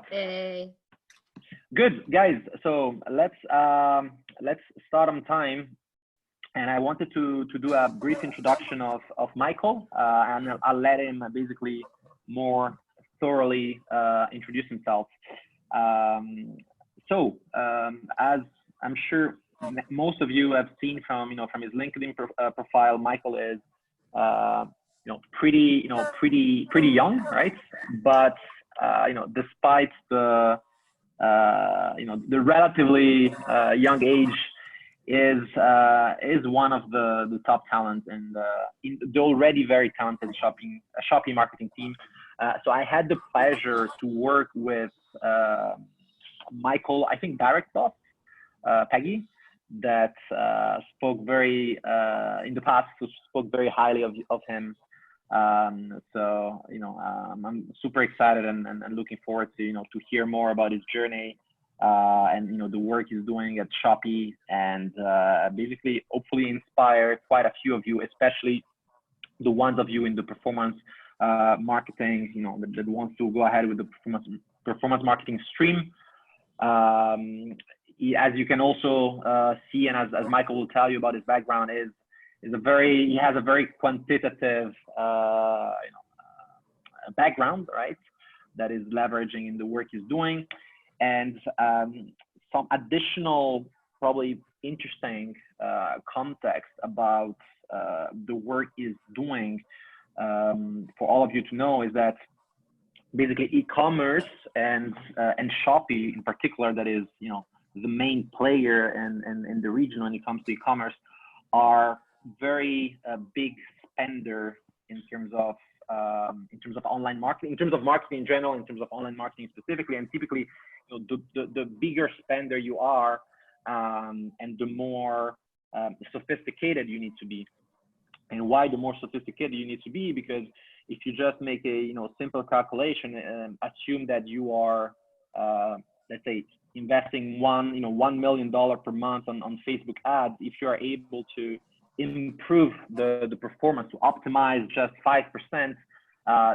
out. Hey. Good, guys. So let's start on time. And I wanted to do a brief introduction of Michael, and I'll let him basically more thoroughly introduce himself. As I'm sure most of you have seen from from his LinkedIn profile, Michael is pretty young, right? But despite the the relatively young age, is one of the top talents in the already very talented Shopee marketing team. So I had the pleasure to work with Michael, I think direct boss, Peggy, that spoke very in the past spoke very highly of him. I'm super excited and looking forward to to hear more about his journey and the work he's doing at Shopee, and basically hopefully inspire quite a few of you, especially the ones of you in the performance marketing, that wants to go ahead with the performance marketing stream. As you can also see, and as Michael will tell you about his background, he has a very quantitative background, right? That is leveraging in the work he's doing, and some additional probably interesting context about the work he's doing for all of you to know is that basically e-commerce and Shopee in particular, that is the main player in the region when it comes to e-commerce, are very big spender in terms of online marketing, in terms of marketing in general, in terms of online marketing specifically. And typically, the bigger spender you are, and the more sophisticated you need to be. And why the more sophisticated you need to be? Because if you just make a simple calculation, assume that you are let's say investing $1 million per month on Facebook ads. If you are able to improve the performance, to optimize just 5%,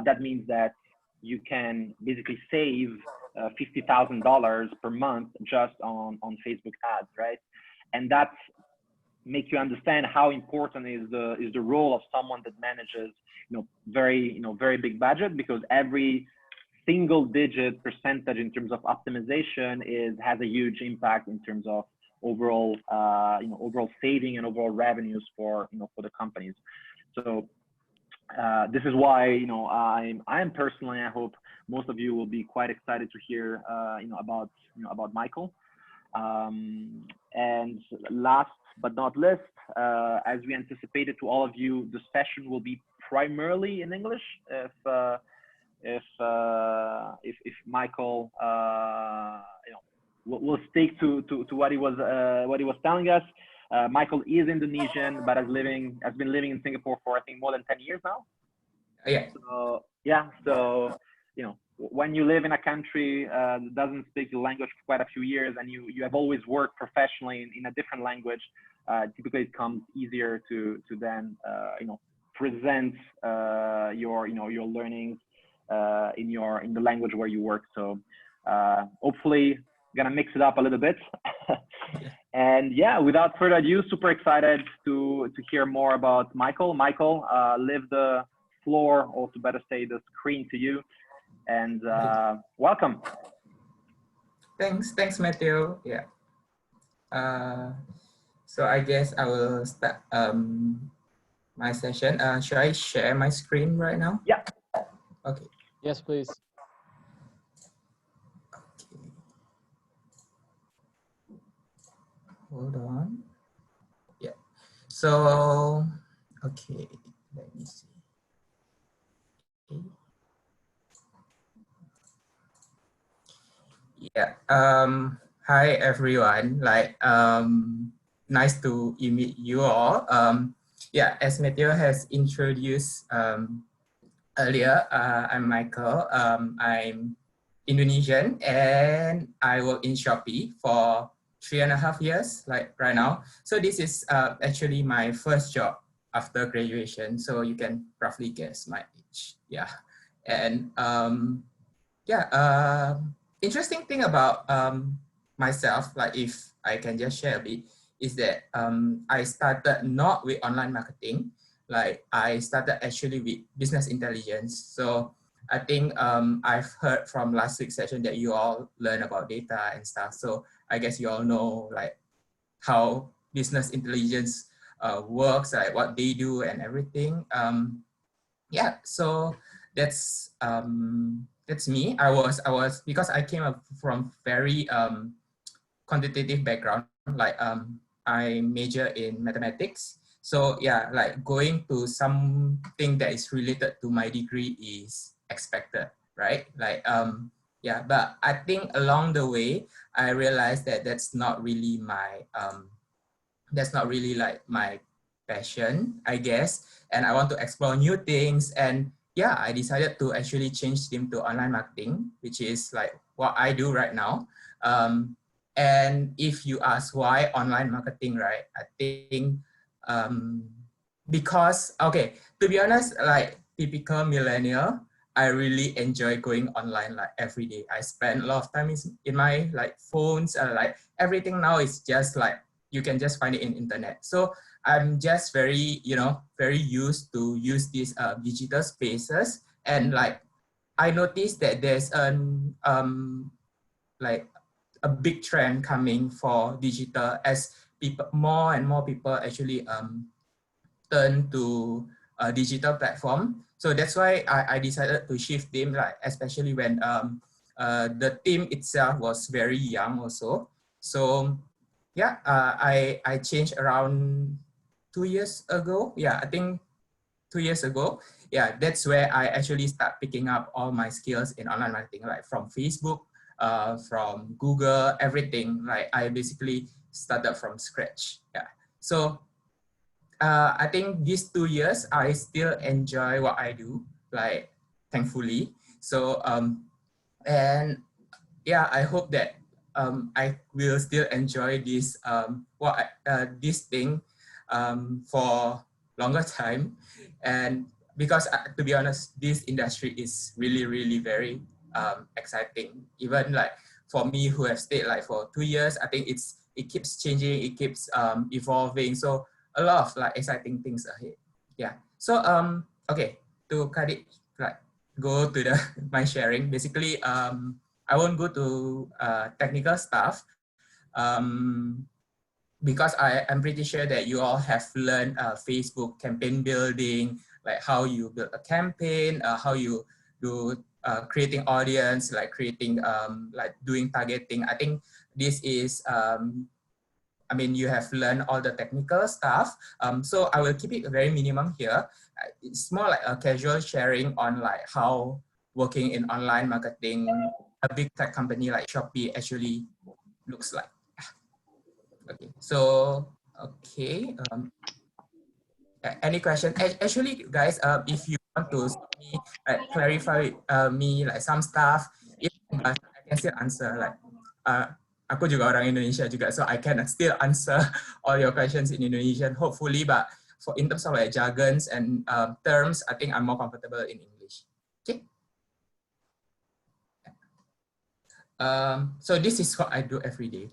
that means that you can basically save $50,000 per month just on Facebook ads, right? And that's make you understand how important is the role of someone that manages very big budget, because every single digit percentage in terms of optimization has a huge impact in terms of overall overall saving and overall revenues for the companies. So this is why I'm personally, I hope most of you will be quite excited to hear about Michael. And last but not least, as we anticipated to all of you, the session will be primarily in English. If Michael will stick to what he was telling us. Michael is Indonesian, but has been living in Singapore for I think more than 10 years now. Yeah. So yeah, so when you live in a country that doesn't speak the language for quite a few years, and you have always worked professionally in a different language, typically it comes easier to then present your learnings in the language where you work. So hopefully gonna mix it up a little bit. And yeah, without further ado, super excited to hear more about Michael. Michael, leave the floor, or to better say the screen, to you, and welcome. Thanks Matthew. Yeah. So I guess I will start my session. Should I share my screen right now? Yeah. Okay. Yes, please. Okay. Hold on. Yeah. So, okay. Let me see. Okay. Yeah. Hi everyone. Nice to meet you all. Yeah. As Matthew has introduced earlier, I'm Michael. I'm Indonesian, and I work in Shopee for 3.5 years, like right now. So this is actually my first job after graduation. So you can roughly guess my age. Yeah. And interesting thing about myself, like if I can just share a bit, is that I started not with online marketing, like I started actually with business intelligence. So I think I've heard from last week's session that you all learn about data and stuff. So I guess you all know like how business intelligence works, like what they do and everything. Yeah, so that's me. I was because I came up from very quantitative background. Like I major in mathematics. So yeah, like going to something that is related to my degree is expected, right? Like yeah, but I think along the way I realized that that's not really like my passion, I guess. And I want to explore new things. And yeah, I decided to actually change team to online marketing, which is like what I do right now. And if you ask why online marketing, right? I think um, because, okay, to be honest, like typical millennial, I really enjoy going online like every day. I spend a lot of time in my like phones, like everything now is just like you can just find it in internet. So I'm just very, very used to use these digital spaces. And like, I noticed that there's like a big trend coming for digital as people, more and more people actually turn to a digital platform. So that's why I decided to shift team, like especially when the team itself was very young also. So yeah, I changed around 2 years ago. Yeah, I think 2 years ago. Yeah, that's where I actually start picking up all my skills in online marketing, like from Facebook, from Google, everything. Like I basically started from scratch. Yeah. So I think these 2 years, I still enjoy what I do, like thankfully. So and yeah, I hope that I will still enjoy this this thing for longer time. And because to be honest, this industry is really, really very exciting. Even like for me who have stayed like for 2 years, I think it keeps changing, it keeps evolving. So a lot of like exciting things ahead. Yeah. So okay, to cut it, like go to the my sharing. Basically, I won't go to technical stuff because I'm pretty sure that you all have learned Facebook campaign building, like how you build a campaign, how you do creating audience, like creating like doing targeting. I think this is I mean, you have learned all the technical stuff. So I will keep it very minimum here. It's more like a casual sharing on like how working in online marketing, a big tech company like Shopee actually looks like. Okay, so, okay. Any question? Actually, guys, if you want to me clarify me like some stuff, if I can still answer. Like, aku juga orang Indonesia juga, so I can still answer all your questions in Indonesian, hopefully. But for in terms of like jargons and terms, I think I'm more comfortable in English. Okay. So this is what I do every day.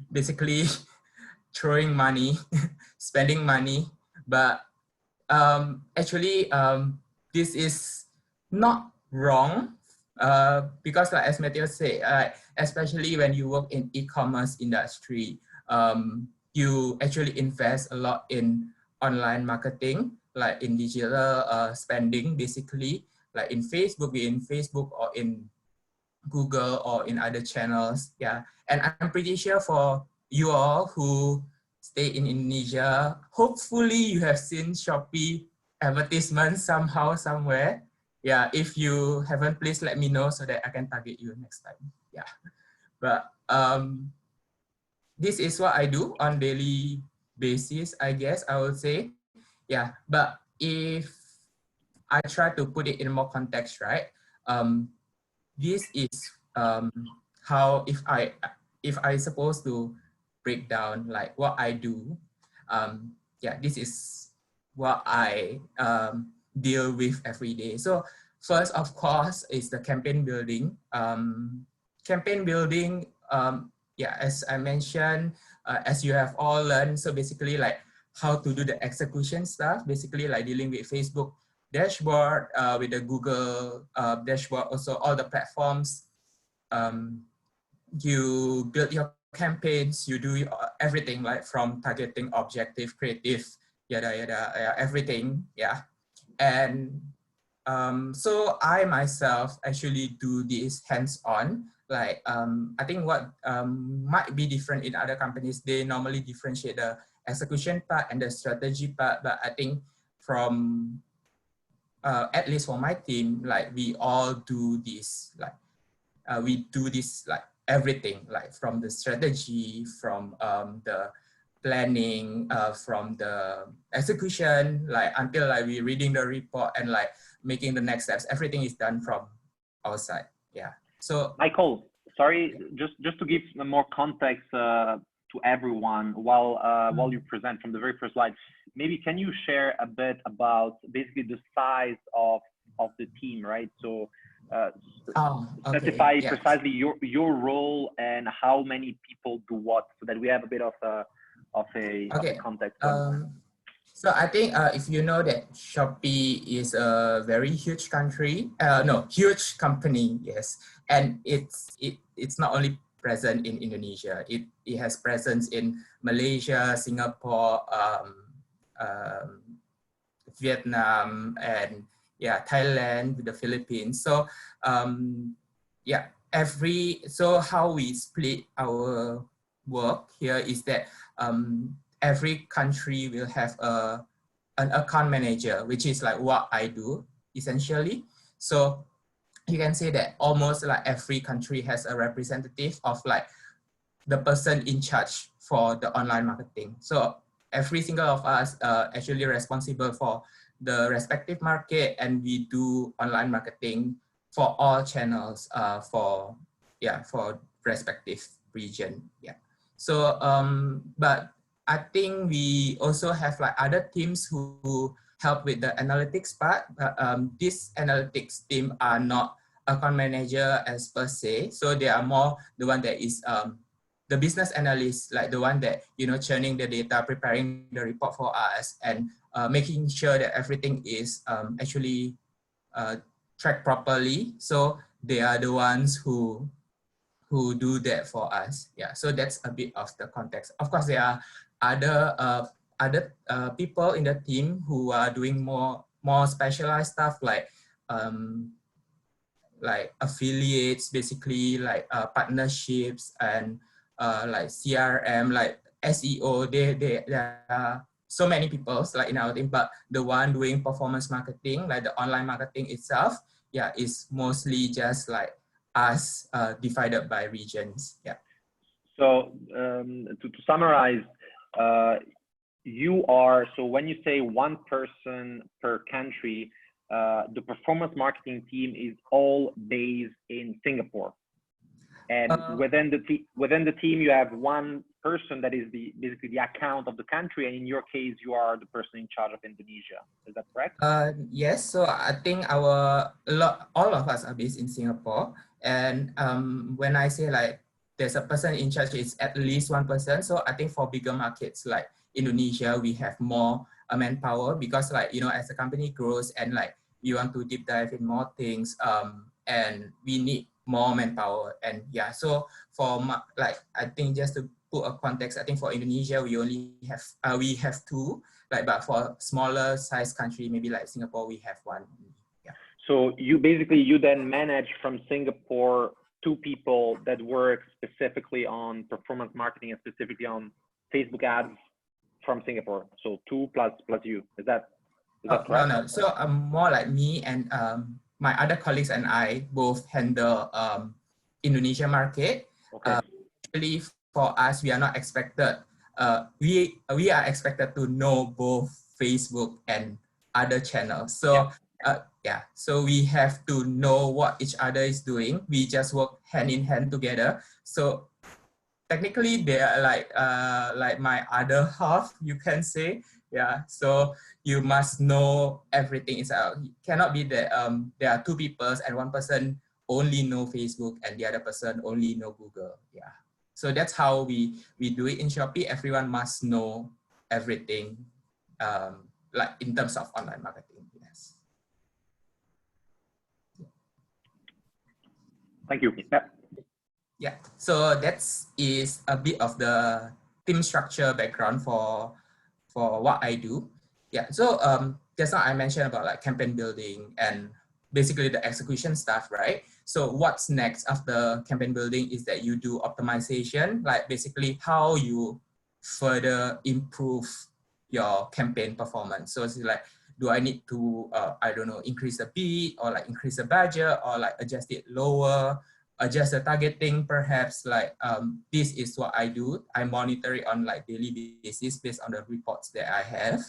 Basically, throwing money, spending money, but actually this is not wrong because like as Matthew said, especially when you work in e-commerce industry, you actually invest a lot in online marketing, like in digital spending, basically like in Facebook or in Google or in other channels. Yeah, and I'm pretty sure for you all who stay in Indonesia, hopefully you have seen Shopee advertisement somehow, somewhere. Yeah, if you haven't, please let me know so that I can target you next time. Yeah, but this is what I do on daily basis, I guess I would say. Yeah, but if I try to put it in more context, right? This is how if I supposed to break down like what I do. Yeah, this is what I deal with every day. So first, of course, is the campaign building. campaign building, yeah, as I mentioned, as you have all learned, so basically like how to do the execution stuff, basically like dealing with Facebook dashboard, with the Google dashboard, also all the platforms. You build your campaigns, you do everything like from targeting, objective, creative, yada yada, yeah, everything, yeah. And so I myself actually do this hands-on. Like I think what might be different in other companies, they normally differentiate the execution part and the strategy part. But I think from at least for my team, like we all do this, like we do this like everything, like from the strategy, from the planning, from the execution, like until like we reading the report and like making the next steps. Everything is done from our side. Yeah. So Michael, sorry, just to give more context to everyone while you present from the very first slide, maybe can you share a bit about basically the size of the team, right? So specify precisely your role and how many people do what, so that we have a bit of a context. So I think if you know that Shopee is a very huge country, huge company, yes, and it's not only present in Indonesia. It has presence in Malaysia, Singapore, Vietnam, and yeah, Thailand, the Philippines. So yeah, so how we split our work here is that every country will have an account manager, which is like what I do essentially. So you can say that almost like every country has a representative of like the person in charge for the online marketing. So every single of us actually responsible for the respective market, and we do online marketing for all channels for respective region. Yeah. So but I think we also have like other teams who help with the analytics part. This analytics team are not account manager as per se, so they are more the one that is the business analyst, like the one that, you know, churning the data, preparing the report for us, and making sure that everything is actually tracked properly. So they are the ones who do that for us. Yeah, so that's a bit of the context. Of course, there are other people in the team who are doing more specialized stuff, like affiliates, basically like partnerships, and like CRM, like SEO. There are so many people like in our team, but the one doing performance marketing, like the online marketing itself, yeah, is mostly just like us, divided by regions. Yeah. So to summarize, you are, so when you say one person per country, the performance marketing team is all based in Singapore, and within the team you have one person that is basically the account of the country, and in your case you are the person in charge of Indonesia. Is that correct? Yes. So I think all of us are based in Singapore, and when I say like there's a person in charge, it's at least one person. So I think for bigger markets like Indonesia, we have more manpower, because like, you know, as the company grows and like we want to deep dive in more things, and we need more manpower. And yeah, so for like, I think just to put a context, I think for Indonesia we only have we have two, like, but for smaller size country, maybe like Singapore, we have one. Yeah. So you then manage from Singapore two people that work specifically on performance marketing and specifically on Facebook ads from Singapore. So two plus you. Is that correct? No. So more like me and my other colleagues and I both handle Indonesia market. Okay. Actually, for us, we are not expected. We are expected to know both Facebook and other channels. So so we have to know what each other is doing. We just work hand in hand together. So technically, they are like my other half, you can say. Yeah. So you must know everything. It cannot be that there are two people and one person only know Facebook and the other person only know Google. Yeah. So that's how we do it in Shopee. Everyone must know everything, like in terms of online marketing. Yes. Thank you. Yeah. Yeah. So is a bit of the team structure background for what I do. Yeah. So just now I mentioned about like campaign building and basically the execution stuff, right? So what's next after campaign building is that you do optimization, like basically how you further improve your campaign performance. So it's like, do I need to, I don't know, increase the bid or like increase the budget or like adjust it lower, adjust the targeting, perhaps like this is what I do. I monitor it on like daily basis based on the reports that I have.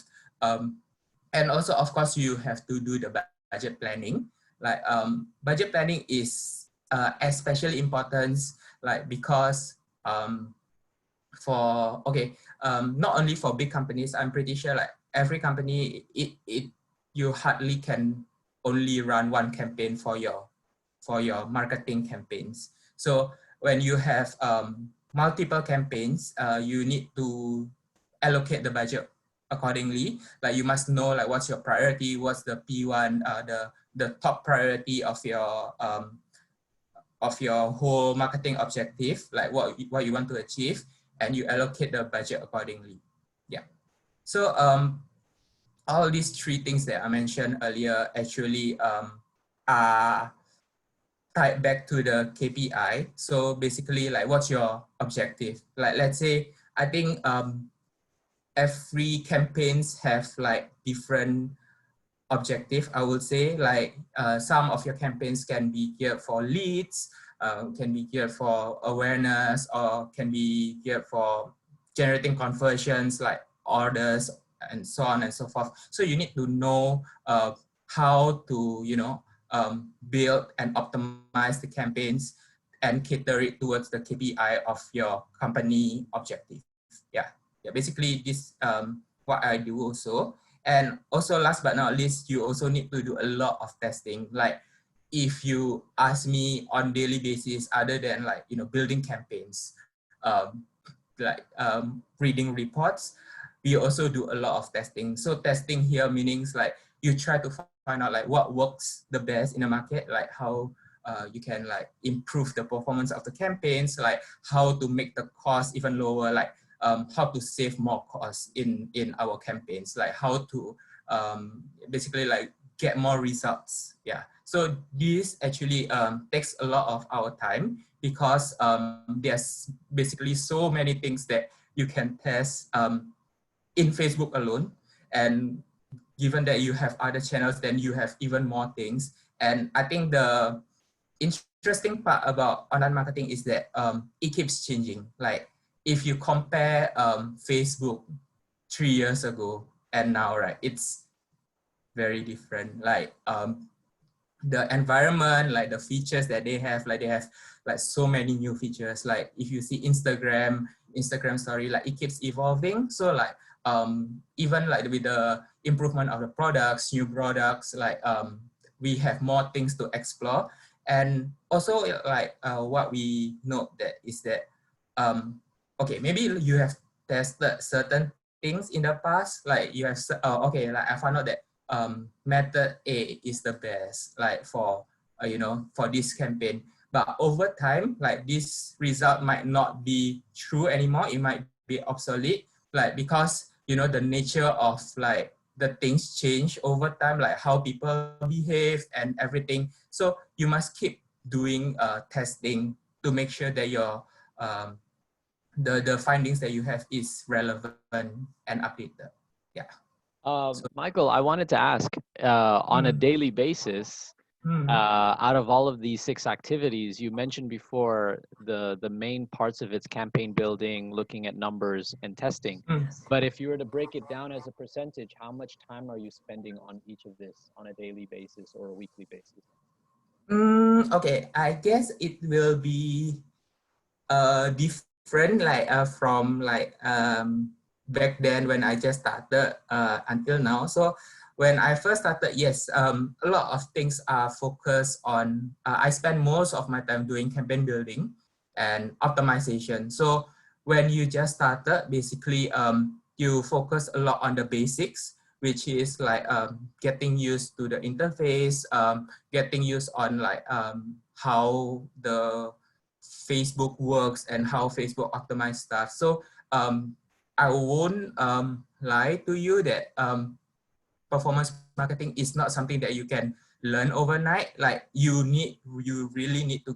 And also, of course, you have to do the budget planning. Like budget planning is especially important, like because not only for big companies, I'm pretty sure like every company, you hardly can only run one campaign for your marketing campaigns. So when you have multiple campaigns, you need to allocate the budget accordingly. Like you must know like what's your priority, what's the P1, the top priority of your whole marketing objective, like what you want to achieve, and you allocate the budget accordingly. Yeah. So all these three things that I mentioned earlier actually are tied back to the KPI. So basically, like, what's your objective? Like, let's say, I think every campaigns have like different objective. I would say like some of your campaigns can be geared for leads, can be geared for awareness, or can be geared for generating conversions like orders and so on and so forth. So you need to know how to, build and optimize the campaigns and cater it towards the KPI of your company objective. Yeah, basically this what I do also. And also last but not least, you also need to do a lot of testing. Like if you ask me on daily basis, other than like, building campaigns, reading reports, we also do a lot of testing. So testing here meanings like you try to find out like what works the best in the market, like how you can like improve the performance of the campaigns, like how to make the cost even lower, like how to save more costs in our campaigns, like how to basically like get more results. Yeah. So this actually takes a lot of our time because there's basically so many things that you can test in Facebook alone. And given that you have other channels, then you have even more things. And I think the interesting part about online marketing is that it keeps changing. Like if you compare Facebook 3 years ago and now, right, it's very different. Like the environment, like the features that they have, like so many new features. Like if you see Instagram story, like it keeps evolving. So like even like with the improvement of the products, new products, like we have more things to explore. And also like what we note that is that okay, maybe you have tested certain things in the past, like you have okay, like I found out that method A is the best, like for for this campaign. But over time, like this result might not be true anymore. It might be obsolete, like because the nature of like the things change over time, like how people behave and everything. So you must keep doing testing to make sure that your the findings that you have is relevant and updated. Yeah. Michael, I wanted to ask, on a daily basis, out of all of these 6 activities, you mentioned before the main parts of it's campaign building, looking at numbers and testing. But if you were to break it down as a percentage, how much time are you spending on each of this on a daily basis or a weekly basis? Okay, I guess it will be different like from like back then when I just started until now. So when I first started, yes, a lot of things are focused on, I spend most of my time doing campaign building and optimization. So when you just started, basically, you focus a lot on the basics, which is like getting used to the interface, getting used on like how the Facebook works and how Facebook optimize stuff. So I won't lie to you that performance marketing is not something that you can learn overnight. Like you really need to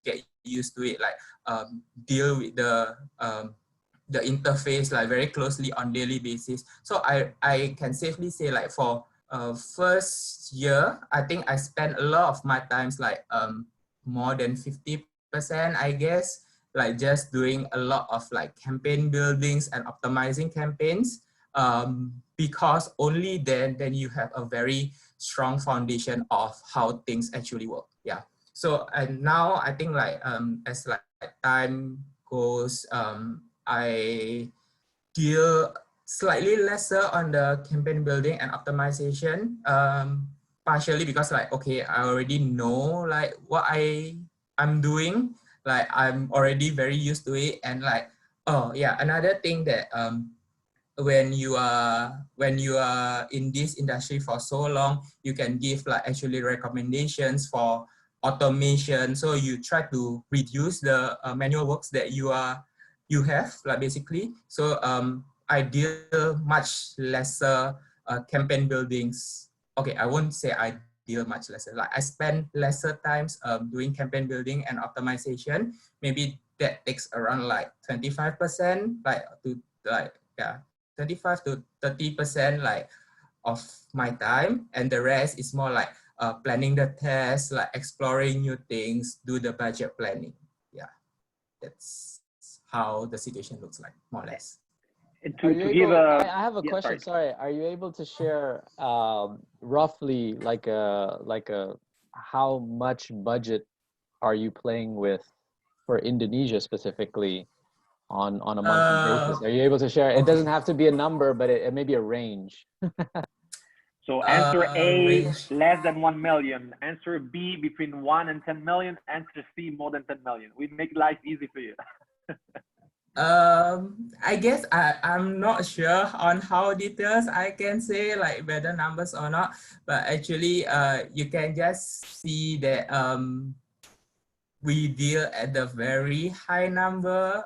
get used to it. Like deal with the interface like very closely on daily basis. So I can safely say like for first year, I think I spent a lot of my times like more than 50%, I guess, like just doing a lot of like campaign buildings and optimizing campaigns. Because only then you have a very strong foundation of how things actually work. Yeah. So and now I think like as like time goes, I deal slightly lesser on the campaign building and optimization. Partially because like, okay, I already know like what I'm doing. Like I'm already very used to it. And like, oh yeah, another thing that when you are in this industry for so long, you can give like actually recommendations for automation. So you try to reduce the manual works that you have, like basically. So I deal much lesser campaign buildings. Okay, I won't say I deal much lesser. Like I spend lesser times doing campaign building and optimization. Maybe that takes around like 25%, like to like, yeah, 25 to 30% like of my time, and the rest is more like planning the test, like exploring new things, do the budget planning. Yeah, that's how the situation looks like, more or less. And Are you able, I have a yeah, question. Sorry. Are you able to share roughly like a how much budget are you playing with for Indonesia specifically on a monthly basis? Are you able to share? It doesn't have to be a number, but it may be a range. So answer A, range. less than 1 million. Answer B, between 1 and 10 million. Answer C, more than 10 million. We make life easy for you. I guess I'm not sure on how details I can say, like whether numbers or not, but actually you can just see that we deal at the very high number.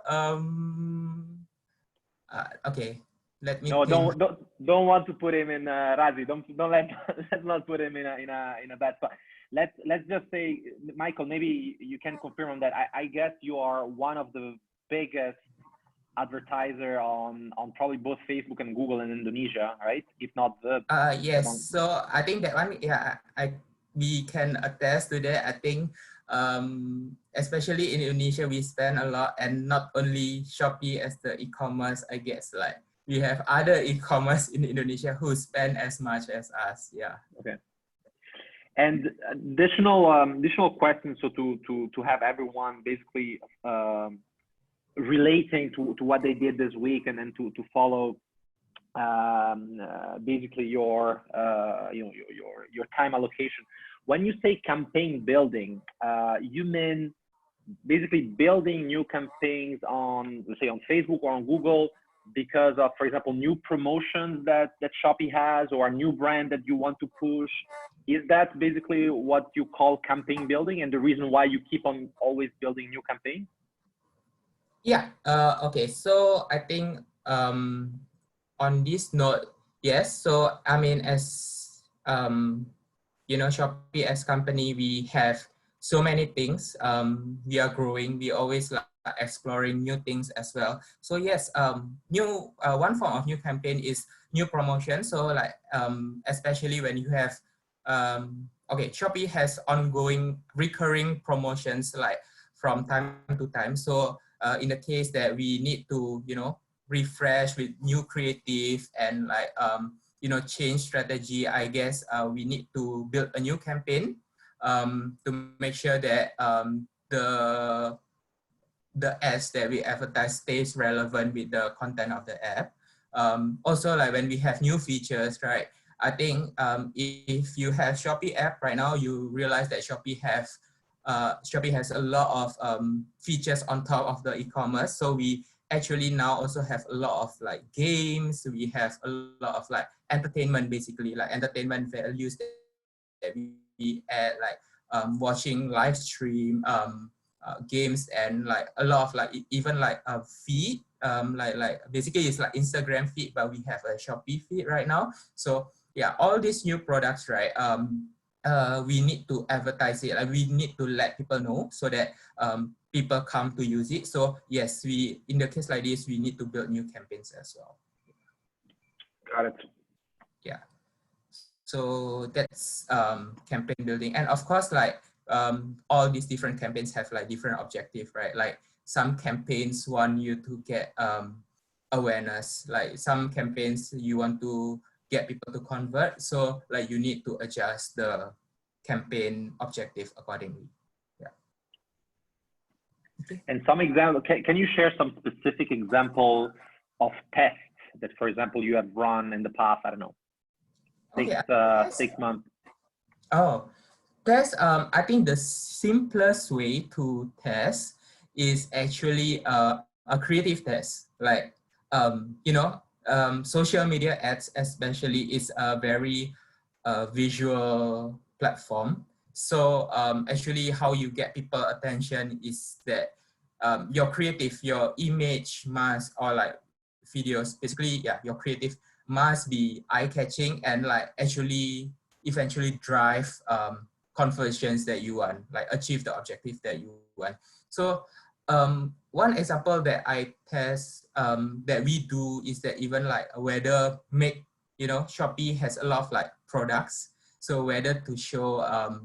Okay, let me No, think. don't want to put him in Razi. Don't let's not put him in a bad spot. Let's just say, Michael, maybe you can confirm on that. I guess you are one of the biggest advertiser on probably both Facebook and Google in Indonesia, right? If not the Yes, among... so I think that one, yeah, we can attest to that. I think especially in Indonesia, we spend a lot, and not only Shopee as the e-commerce, I guess like we have other e-commerce in Indonesia who spend as much as us. Yeah. Okay. And additional questions, so to have everyone basically relating to what they did this week, and then to follow basically your your time allocation. When you say campaign building, you mean basically building new campaigns on, let's say, on Facebook or on Google because of, for example, new promotions that Shopee has, or a new brand that you want to push? Is that basically what you call campaign building, and the reason why you keep on always building new campaigns? Yeah. Okay. So I think on this note, yes. So I mean, as you know, Shopee as company, we have so many things. We are growing. We always like exploring new things as well. So yes, new one form of new campaign is new promotion. So like especially when you have okay, Shopee has ongoing recurring promotions like from time to time. So in the case that we need to, you know, refresh with new creative and like change strategy, I guess we need to build a new campaign to make sure that the ads that we advertise stays relevant with the content of the app. Also, like when we have new features, right? I think if you have Shopee app right now, you realize that Shopee has a lot of features on top of the e-commerce. So we actually now also have a lot of like games. We have a lot of like entertainment, basically like entertainment values that we add, like watching live stream games, and like a lot of like even like a feed, like basically it's like Instagram feed, but we have a Shopee feed right now. So yeah, all these new products, right? We need to advertise it. Like we need to let people know so that people come to use it. So yes, we in the case like this, we need to build new campaigns as well. Got it. Yeah. So that's campaign building, and of course, like all these different campaigns have like different objective, right? Like some campaigns want you to get awareness, like some campaigns you want to get people to convert. So like you need to adjust the campaign objective accordingly. Yeah. Okay. And some example, can you share some specific example of tests that, for example, you have run in the past, I don't know, Okay, 6 months? Oh, test. I think the simplest way to test is actually a creative test. Like, social media ads especially is a very visual platform. So actually, how you get people attention is that your creative, your image must, or like videos, basically, yeah, your creative must be eye-catching and like actually eventually drive conversions that you want, like achieve the objective that you want. So one example that I test that we do is that even like whether make, Shopee has a lot of like products. So whether to show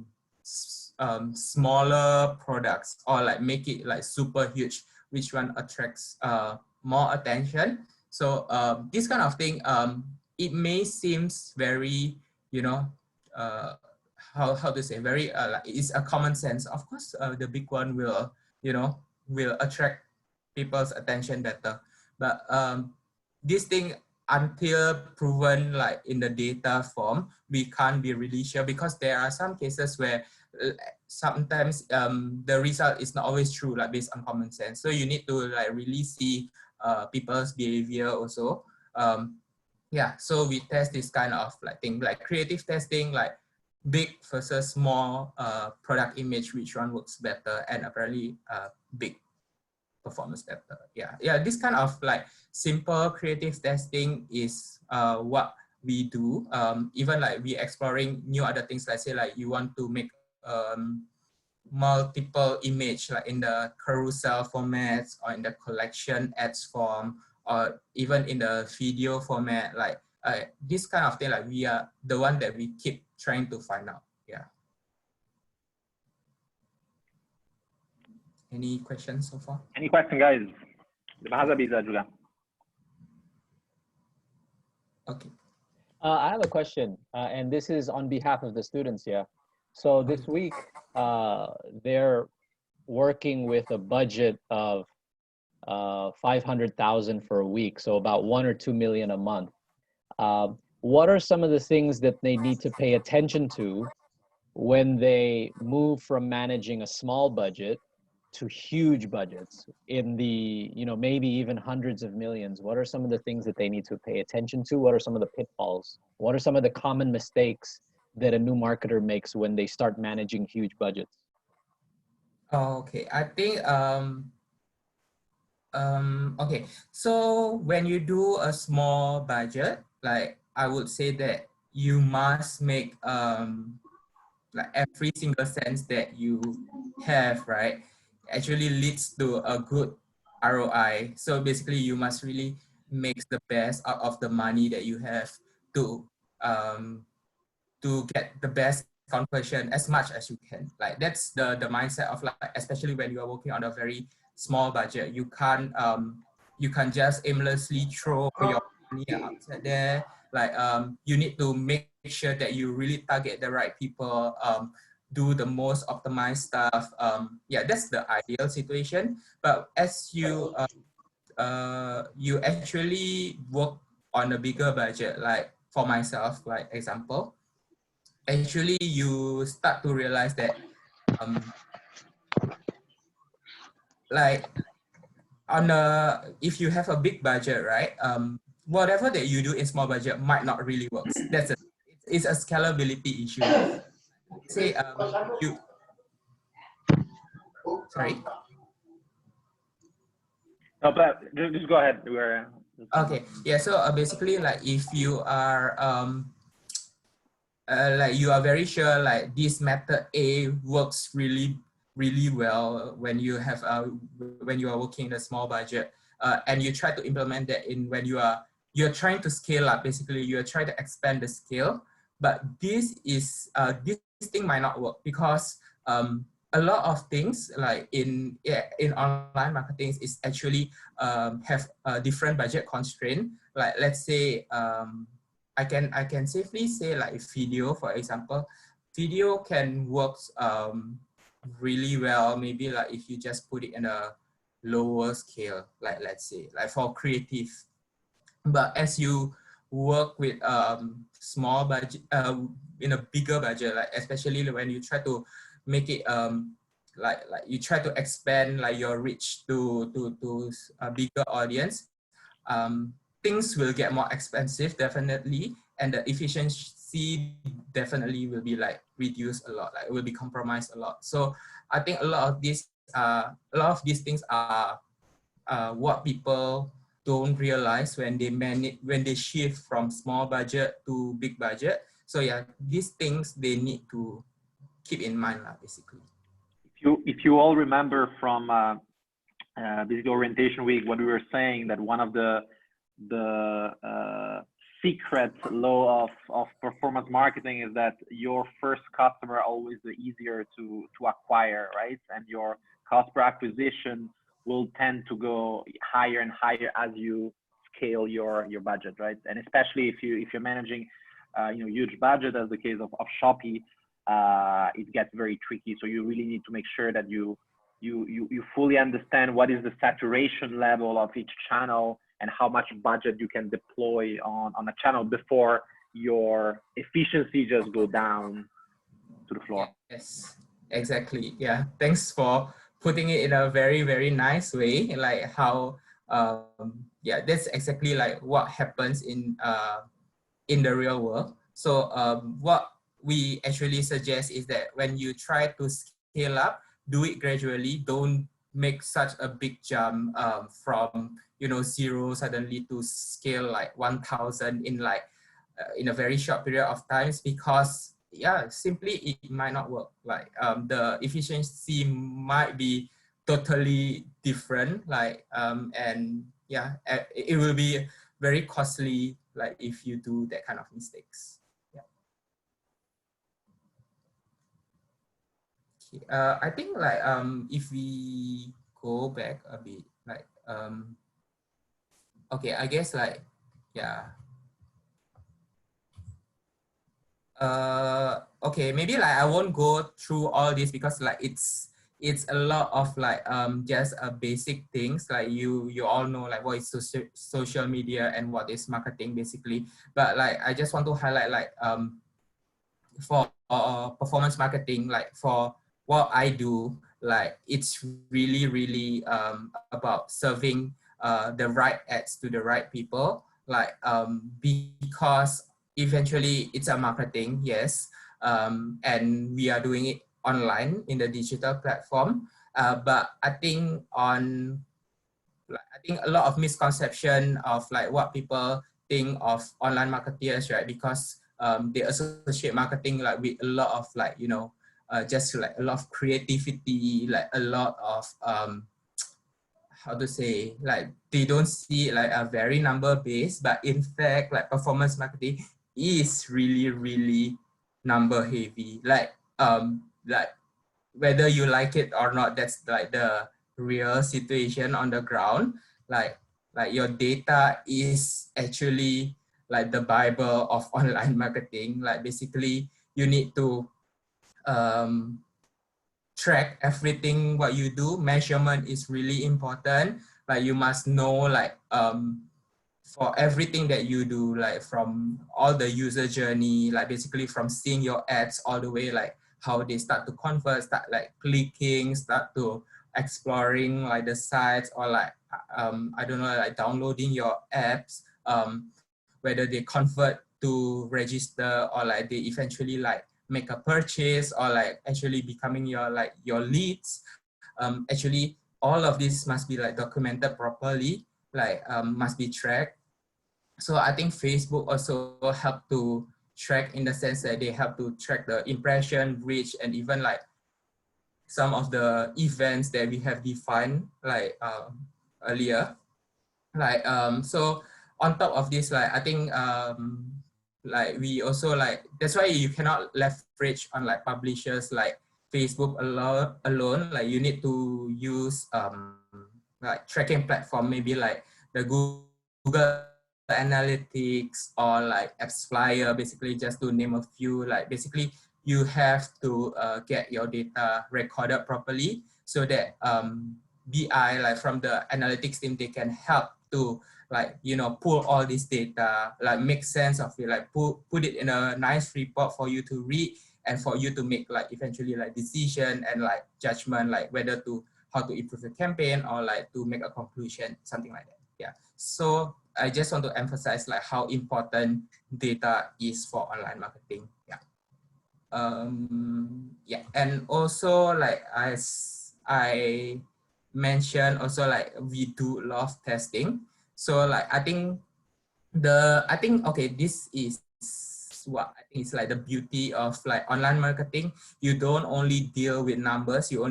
smaller products or like make it like super huge, which one attracts more attention. So this kind of thing, it may seems very, how to say, very like it's a common sense. Of course, the big one will, will attract people's attention better. But this thing, until proven like in the data form, we can't be really sure, because there are some cases where sometimes the result is not always true, like based on common sense. So you need to like really see people's behavior also. Yeah, so we test this kind of like thing, like creative testing, like big versus small product image, which one works better, and apparently big performance better. Yeah, this kind of like simple creative testing is what we do. Even like we exploring new other things, like say like you want to make multiple image, like in the carousel formats or in the collection ads form, or even in the video format, like this kind of thing, like we are the one that we keep trying to find out. Yeah. Any questions so far? Any question, guys? Okay. I have a question, and this is on behalf of the students. Yeah. So this week, they're working with a budget of 500,000 for a week, so about 1 or 2 million a month. What are some of the things that they need to pay attention to when they move from managing a small budget to huge budgets in the, maybe even hundreds of millions? What are some of the things that they need to pay attention to? What are some of the pitfalls? What are some of the common mistakes that a new marketer makes when they start managing huge budgets? Okay, I think okay, so when you do a small budget, like I would say that you must make like every single cent that you have, right, actually leads to a good ROI. So basically you must really make the best out of the money that you have to get the best conversion as much as you can. Like that's the mindset of like, especially when you are working on a very small budget, you can't just aimlessly throw your money outside there. Like you need to make sure that you really target the right people, do the most optimized stuff. Yeah, that's the ideal situation. But as you you actually work on a bigger budget, like for myself, like example, actually you start to realize that like if you have a big budget, right? Whatever that you do in small budget might not really works. It's a scalability issue. Say you sorry. No, but just go ahead. Okay, yeah. So basically, like if you are like you are very sure like this method A works really well when you have when you are working in a small budget, and you try to implement that in when you're trying to scale up. Basically, you're trying to expand the scale, but this thing might not work because a lot of things like in online marketing is actually have a different budget constraint. Like let's say I can safely say like video, for example, video can work really well. Maybe like if you just put it in a lower scale, like let's say like for creative. But as you work with small budget, in a bigger budget, like especially when you try to make it like you try to expand like your reach to a bigger audience, things will get more expensive definitely, and the efficiency definitely will be like reduced a lot, like it will be compromised a lot. So I think a lot of these things are what people don't realize when they shift from small budget to big budget. So yeah, these things they need to keep in mind basically. If you all remember from Basic Orientation Week, what we were saying, that one of the secret law of performance marketing is that your first customer always the easier to acquire, right? And your cost per acquisition will tend to go higher and higher as you scale your budget, right? And especially if you're managing huge budget, as the case of Shopee, it gets very tricky. So you really need to make sure that you fully understand what is the saturation level of each channel and how much budget you can deploy on a channel before your efficiency just go down to the floor. Yes, exactly. Yeah, thanks for putting it in a very, very nice way, like how yeah, that's exactly like what happens in the real world. So what we actually suggest is that when you try to scale up, do it gradually. Don't make such a big jump from zero suddenly to scale like 1,000 in like in a very short period of times, because yeah, simply it might not work. Like the efficiency might be totally different, like and yeah, it will be very costly like if you do that kind of mistakes. Yeah. Okay. I think like if we go back a bit, like okay, I guess like yeah. Okay, maybe like I won't go through all this because like it's a lot of like just basic things, like you all know like what is social media and what is marketing basically. But like I just want to highlight like for performance marketing, like for what I do, like it's really about serving the right ads to the right people, like because eventually it's a marketing, yes, and we are doing it online in the digital platform, but I think a lot of misconception of like what people think of online marketeers, right? Because they associate marketing like with a lot of like just like a lot of creativity, like a lot of how to say, like they don't see like a very number based, but in fact like performance marketing is really number heavy, like whether you like it or not, that's like the real situation on the ground. Like your data is actually like the Bible of online marketing. Like basically you need to track everything what you do. Measurement is really important. Like you must know like for everything that you do, like from all the user journey, like basically from seeing your ads all the way, like how they start to convert, start like clicking, start to exploring like the sites, or like, I don't know, like downloading your apps, whether they convert to register, or like they eventually like make a purchase, or like actually becoming your like your leads. Actually, all of this must be like documented properly, like must be tracked. So I think Facebook also help to track, in the sense that they help to track the impression, reach, and even like some of the events that we have defined like earlier. Like so on top of this, like I think like we also like, that's why you cannot leverage on like publishers like Facebook alone. Like you need to use like tracking platform, maybe like the Google Analytics, or like apps flyer, basically, just to name a few. Like basically you have to get your data recorded properly, so that BI, like from the analytics team, they can help to like, you know, pull all this data, like make sense of it, like put it in a nice report for you to read, and for you to make like eventually like decision and like judgment, like whether to, how to improve the campaign, or like to make a conclusion, something like that. Yeah. So I just want to emphasize like how important data is for online marketing. Yeah. Yeah, and also like as I mentioned, also like we do a lot of testing. So like I think okay, this is what I think is like the beauty of like online marketing. You don't only deal with numbers, you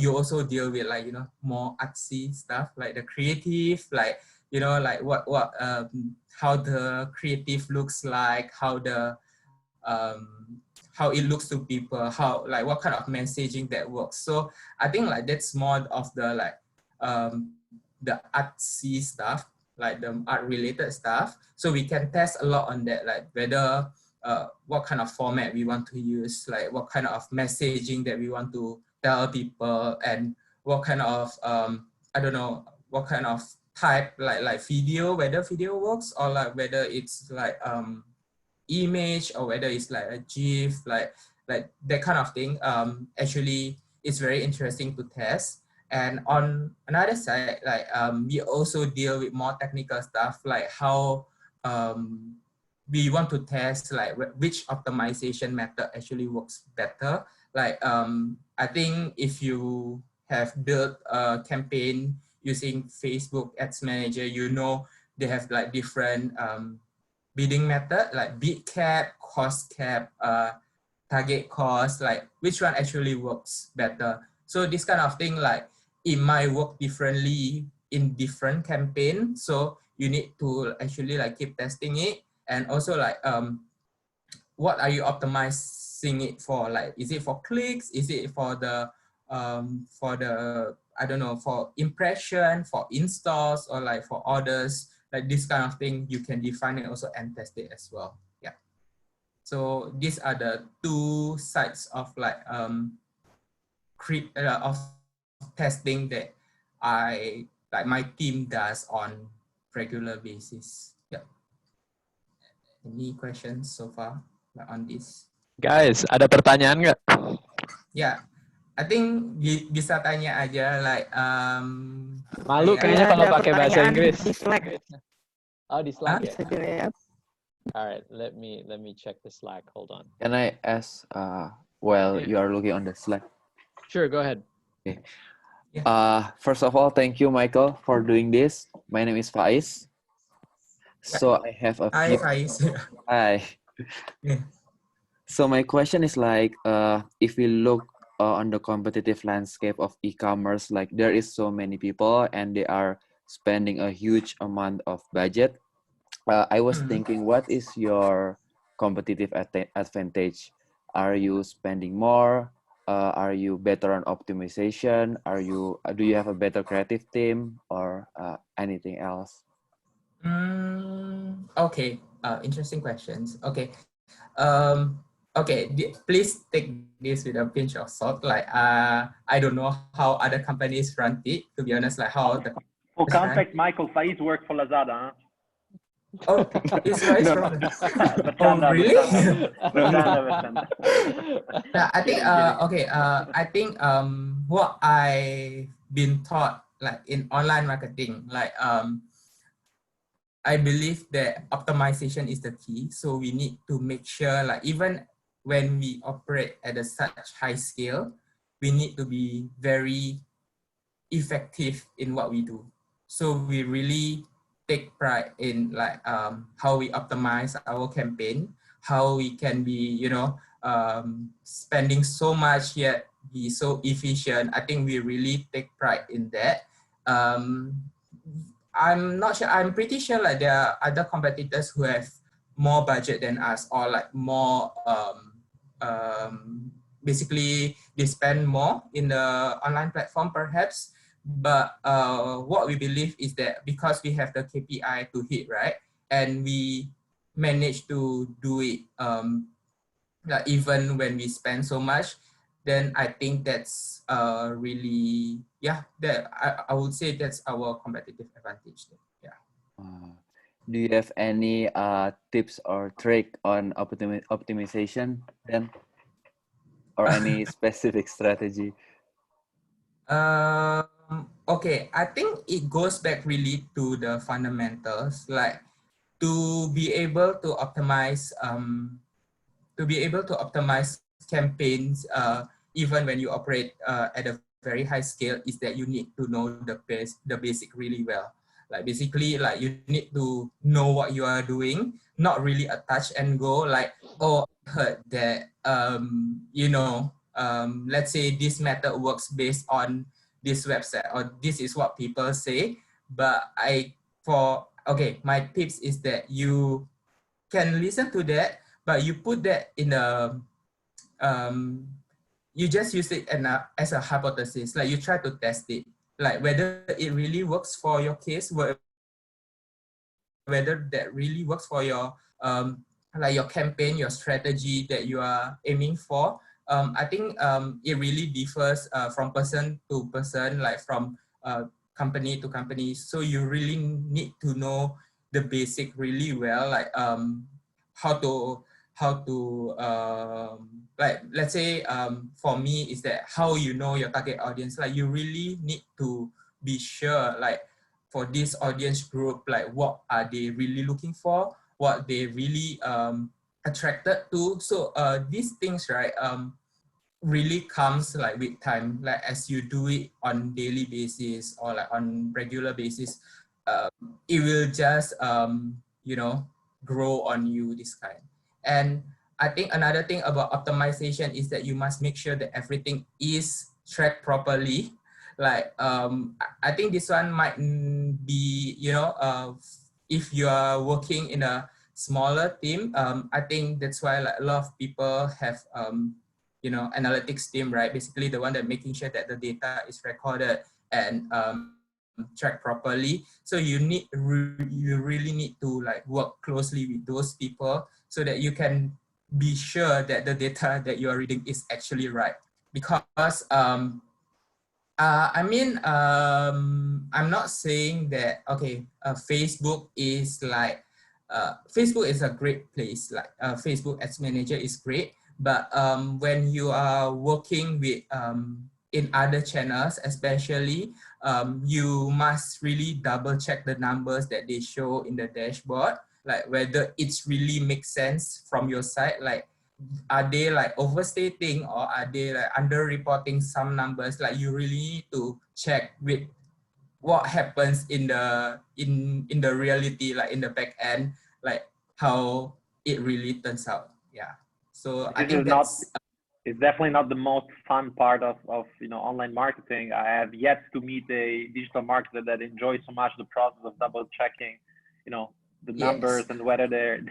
also deal with like, you know, more artsy stuff, like the creative, like, you know, like how the creative looks like, how it looks to people, how like what kind of messaging that works. So I think like that's more of the like the artsy stuff, like the art related stuff. So we can test a lot on that, like whether what kind of format we want to use, like what kind of messaging that we want to tell people, and what kind of I don't know, what kind of type, like video, whether video works, or like whether it's like image, or whether it's like a GIF, like that kind of thing. Actually, it's very interesting to test. And on another side, like we also deal with more technical stuff, like how we want to test like which optimization method actually works better. Like I think if you have built a campaign using Facebook Ads Manager, you know they have like different bidding method, like bid cap, cost cap, target cost, like which one actually works better. So this kind of thing, like it might work differently in different campaign. So you need to actually like keep testing it. And also like what are you optimizing it for? Like, is it for clicks? Is it for the I don't know, for impression, for installs, or like for orders? Like this kind of thing, you can define it also and test it as well. Yeah. So these are the two sides of like of testing that my team does on regular basis. Yeah. Any questions so far on this? Guys, ada pertanyaan nggak? Yeah, I think bisa tanya aja like Malu kayaknya kalau pakai bahasa Inggris. Di Slack. Oh, di Slack ya? Bisa dilihat. All right, let me check the Slack. Hold on. Can I ask while Yeah. you are looking on the Slack? Sure, go ahead. Okay. First of all, thank you, Michael, for doing this. My name is Faiz. So I have a Hi, few. Faiz. Hi. Yeah. So my question is like, if we look on the competitive landscape of e-commerce, like there is so many people and they are spending a huge amount of budget. I was thinking, what is your competitive advantage? Are you spending more? Are you better on optimization? Do you have a better creative team, or anything else? Okay. Interesting questions. Okay. Okay. Please take this with a pinch of salt. Like, I don't know how other companies run it. To be honest, like how the For context, Michael, Faiz worked for Lazada. Huh? Oh, it's rice No. from. Oh, Bercanda, really? bercanda, bercanda. Yeah, I think Kidding. okay, I think what I been taught like in online marketing, like I believe that optimization is the key. So we need to make sure, like even when we operate at a such high scale, we need to be very effective in what we do. So we really take pride in like how we optimize our campaign, how we can be, you know, spending so much yet be so efficient. I think we really take pride in that. Um, I'm not sure. I'm pretty sure like there are other competitors who have more budget than us, or like more basically they spend more in the online platform perhaps. But what we believe is that because we have the KPI to hit, right, and we manage to do it like even when we spend so much, then I think that's really, yeah, that I would say that's our competitive advantage there. Yeah. Do you have any tips or trick on optimization then, or any specific strategy? Okay, I think it goes back really to the fundamentals, like to be able to optimize campaigns even when you operate at a very high scale, is that you need to know the basic really well. Like basically, like you need to know what you are doing, not really a touch and go like, oh, I heard that you know, let's say this method works based on this website, or this is what people say. But my tips is that you can listen to that, but you put that in a um, you just use it as a hypothesis. Like you try to test it, like whether it really works for your case, whether that really works for your like your campaign, your strategy that you are aiming for. I think it really differs from person to person, like from company to company. So you really need to know the basic really well, like how to like let's say for me is that how you know your target audience. Like you really need to be sure, like for this audience group, like what are they really looking for, what they really attracted to. So these things, right, really comes like with time, like as you do it on daily basis or like on regular basis, it will just you know, grow on you, this kind. And I think another thing about optimization is that you must make sure that everything is tracked properly. Like I think this one might be, you know, if you are working in a smaller team, I think that's why like a lot of people have you know, analytics team, right? Basically the one that making sure that the data is recorded and tracked properly. So you really need to like work closely with those people so that you can be sure that the data that you are reading is actually right. Because I mean, I'm not saying that, okay, Facebook is like, Facebook is a great place, like Facebook Ads Manager is great, but when you are working with, in other channels, especially, you must really double check the numbers that they show in the dashboard, like whether it's really makes sense from your side, like are they like overstating or are they like underreporting some numbers? Like you really need to check with what happens in the reality, like in the back end, like how it really turns out. Yeah. So I This think is not, that's it's definitely not the most fun part of you know, online marketing. I have yet to meet a digital marketer that enjoys so much the process of double checking, you know, the numbers yes. and whether their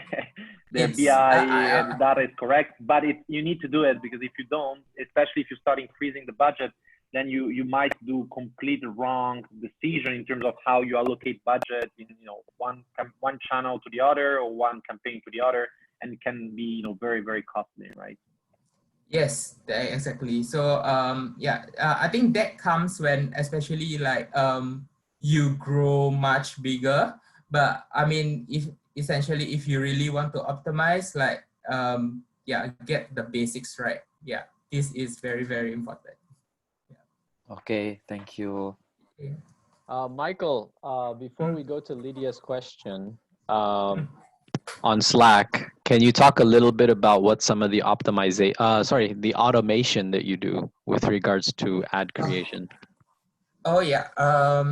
It's BI and the data is correct. But you need to do it, because if you don't, especially if you start increasing the budget, then you might do complete wrong decision in terms of how you allocate budget in, you know, one channel to the other or one campaign to the other, and it can be, you know, very, very costly, right? Yes, exactly. So yeah, I think that comes when especially like you grow much bigger. But I mean, essentially, if you really want to optimize, like, yeah, get the basics right. Yeah, this is very, very important. Okay, thank you. Yeah. Michael, before we go to Lydia's question, on Slack, can you talk a little bit about what some of the the automation that you do with regards to ad creation? Oh yeah.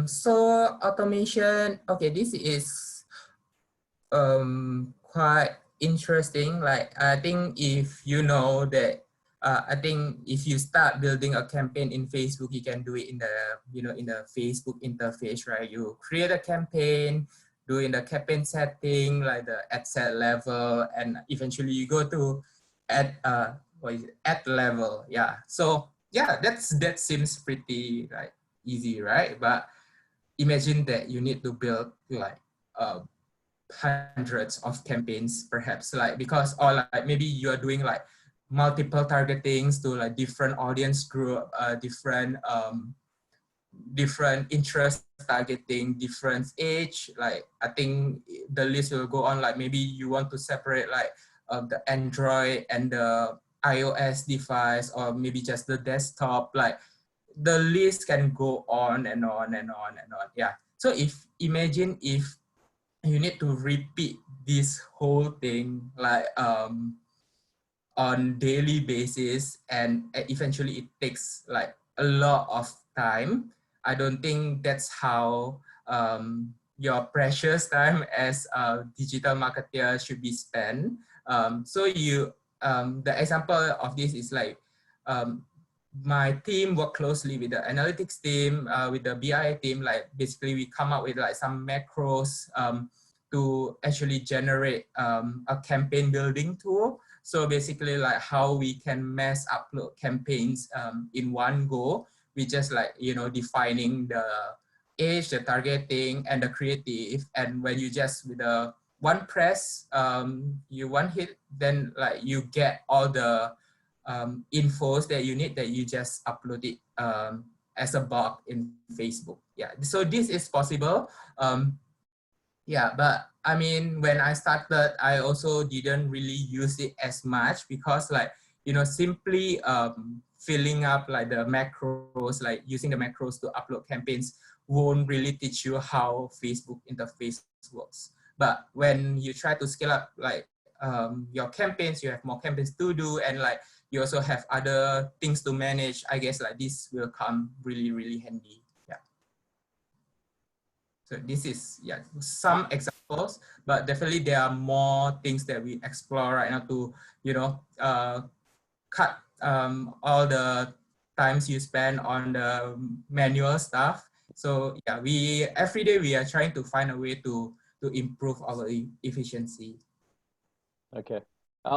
So automation. Okay, this is quite interesting. Like, I think if you know that, I think if you start building a campaign in Facebook, you can do it in the, in the Facebook interface, right? You create a campaign, do in the campaign setting, like the ad set level, and eventually you go to ad what is it, ad level. Yeah. So yeah, that seems pretty like easy, right? But imagine that you need to build like hundreds of campaigns, perhaps, like, because, or like maybe you are doing like multiple targetings to like different audience group, different interest targeting, different age. Like, I think the list will go on. Like, maybe you want to separate like the Android and the iOS device, or maybe just the desktop. Like, the list can go on and on and on and on. Yeah. So imagine if you need to repeat this whole thing, like, on daily basis, and eventually it takes like a lot of time. I don't think that's how your precious time as a digital marketer should be spent. So the example of this is like, my team work closely with the analytics team, with the BI team. Like, basically we come up with like some macros to actually generate a campaign building tool. So basically, like, how we can mass upload campaigns in one go. We just, like, defining the age, the targeting, and the creative. And when you just, with the one press, you one hit, then like you get all the infos that you need, that you just upload it as a bug in Facebook. Yeah, so this is possible. Yeah, but I mean, when I started, I also didn't really use it as much, because, like, simply filling up like the macros, like using the macros to upload campaigns, won't really teach you how Facebook interface works. But when you try to scale up like your campaigns, you have more campaigns to do, and like you also have other things to manage. I guess like this will come really, really handy. Yeah. So this is, yeah, some examples, but definitely there are more things that we explore right now to, cut all the times you spend on the manual stuff. So yeah, every day we are trying to find a way to improve our efficiency. Okay.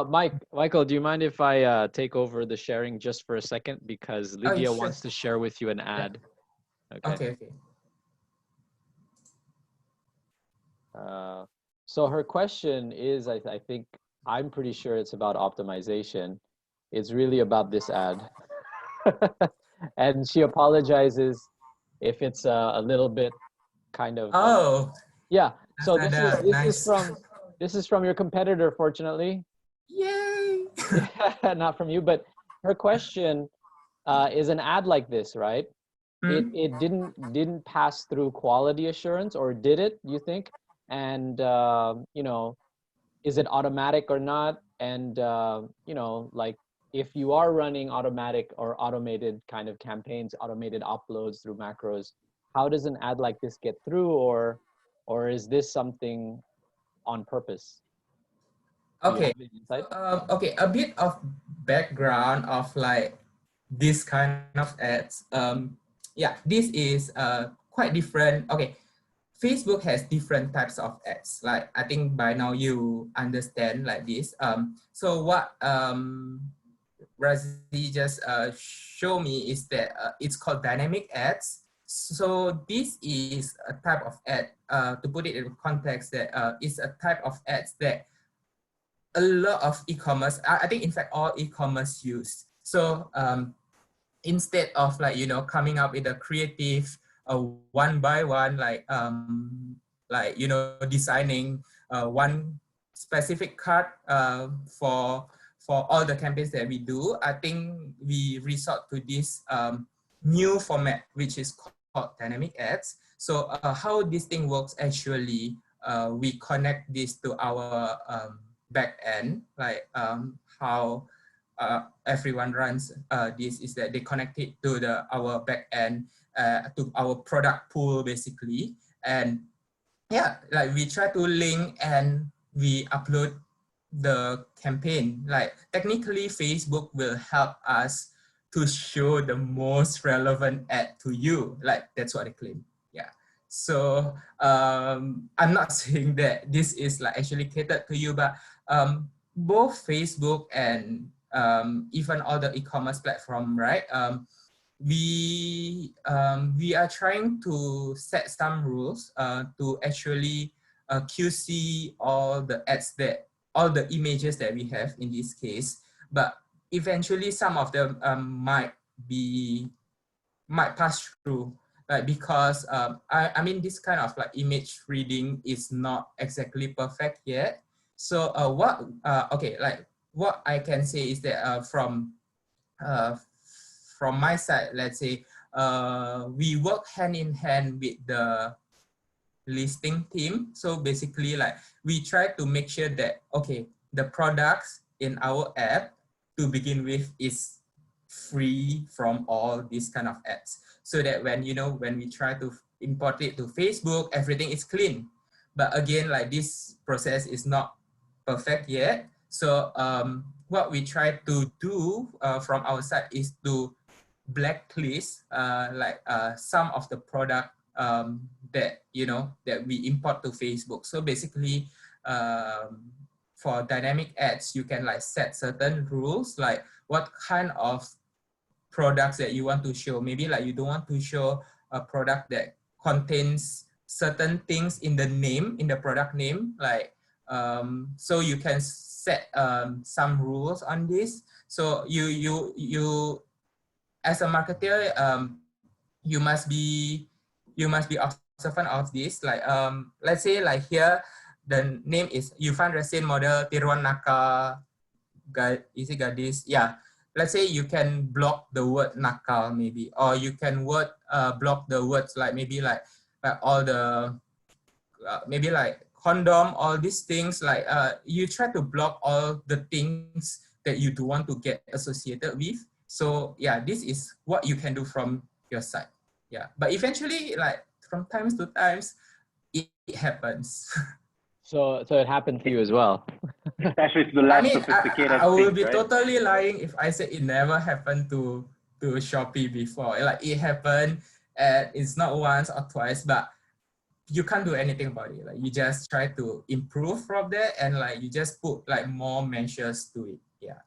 Michael, do you mind if I take over the sharing just for a second? Because Lydia sure. wants to share with you an ad. Yeah. Okay. So her question is, I think, I'm pretty sure it's about optimization. It's really about this ad. And she apologizes if it's a little bit kind of... yeah. So this is from your competitor, fortunately. Yay! Yeah, not from you, but her question is an ad like this, right? It didn't pass through quality assurance, or did it, you think? And is it automatic or not? And like, if you are running automatic or automated kind of campaigns, automated uploads through macros, how does an ad like this get through, or is this something on purpose? Okay. Okay, a bit of background of like this kind of ads. Yeah, this is quite different. Okay, Facebook has different types of ads. Like, I think by now you understand like this. So what Razi just show me is that it's called dynamic ads. So this is a type of ad, to put it in context, that is a type of ads that a lot of e-commerce, I think in fact all e-commerce use. So instead of like, coming up with a creative one by one, like designing one specific card for all the campaigns that we do. I think we resort to this new format, which is called dynamic ads. So how this thing works actually, we connect this to our back end, like how everyone runs this is that they connect it to our back end, to our product pool basically. And yeah, like we try to link and we upload the campaign. Like technically Facebook will help us to show the most relevant ad to you. Like that's what they claim. Yeah. So I'm not saying that this is like actually catered to you, but both Facebook and even all the e-commerce platform, right? We are trying to set some rules to actually QC all the ads all the images that we have in this case, but eventually some of them might pass through, like because I mean this kind of like image reading is not exactly perfect yet. So what I can say is that from my side, let's say we work hand in hand with the listing team. So basically like we try to make sure that, okay, the products in our app to begin with is free from all these kind of ads, so that when we try to import it to Facebook, everything is clean. But again, like this process is not perfect yet. So what we try to do from our side is to blacklist some of the product that that we import to Facebook. So basically for dynamic ads, you can like set certain rules, like what kind of products that you want to show. Maybe like you don't want to show a product that contains certain things in the name, in the product name, like so you can set some rules on this. So you as a marketer, you must be observant of this. Like let's say like here the name is Yufan Resin Model Tiruan Nakal Gadis. Yeah, let's say you can block the word nakal maybe, or you can block the words like maybe like all the maybe like condom, all these things. Like you try to block all the things that you do want to get associated with. So yeah, this is what you can do from your side. Yeah, but eventually, like from times to times, it happens. So it happened to you as well. Especially to the less I mean, sophisticated I will things, be right? totally lying if I say it never happened to Shopee before. Like it happened, and it's not once or twice, but you can't do anything about it. Like you just try to improve from there, and like you just put like more measures to it. Yeah.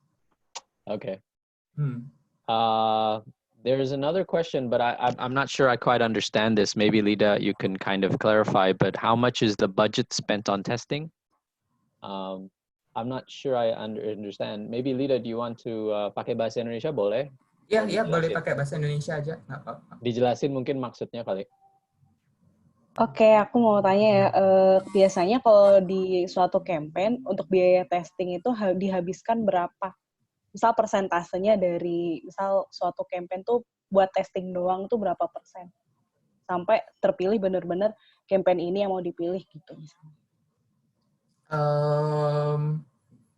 Okay. Hmm. There's another question, but I'm not sure I quite understand this. Maybe Lida, you can kind of clarify, but how much is the budget spent on testing? I'm not sure I understand. Maybe Lida, do you want to pakai bahasa Indonesia boleh? Ya, boleh pakai bahasa Indonesia aja, nggak apa-apa. Dijelasin mungkin maksudnya kali. Oke, aku mau tanya ya, biasanya kalau di suatu campaign untuk biaya testing itu dihabiskan berapa? Misal persentasenya dari, misal suatu campaign tuh buat testing doang tuh berapa persen? Sampai terpilih benar-benar campaign ini yang mau dipilih gitu misalnya.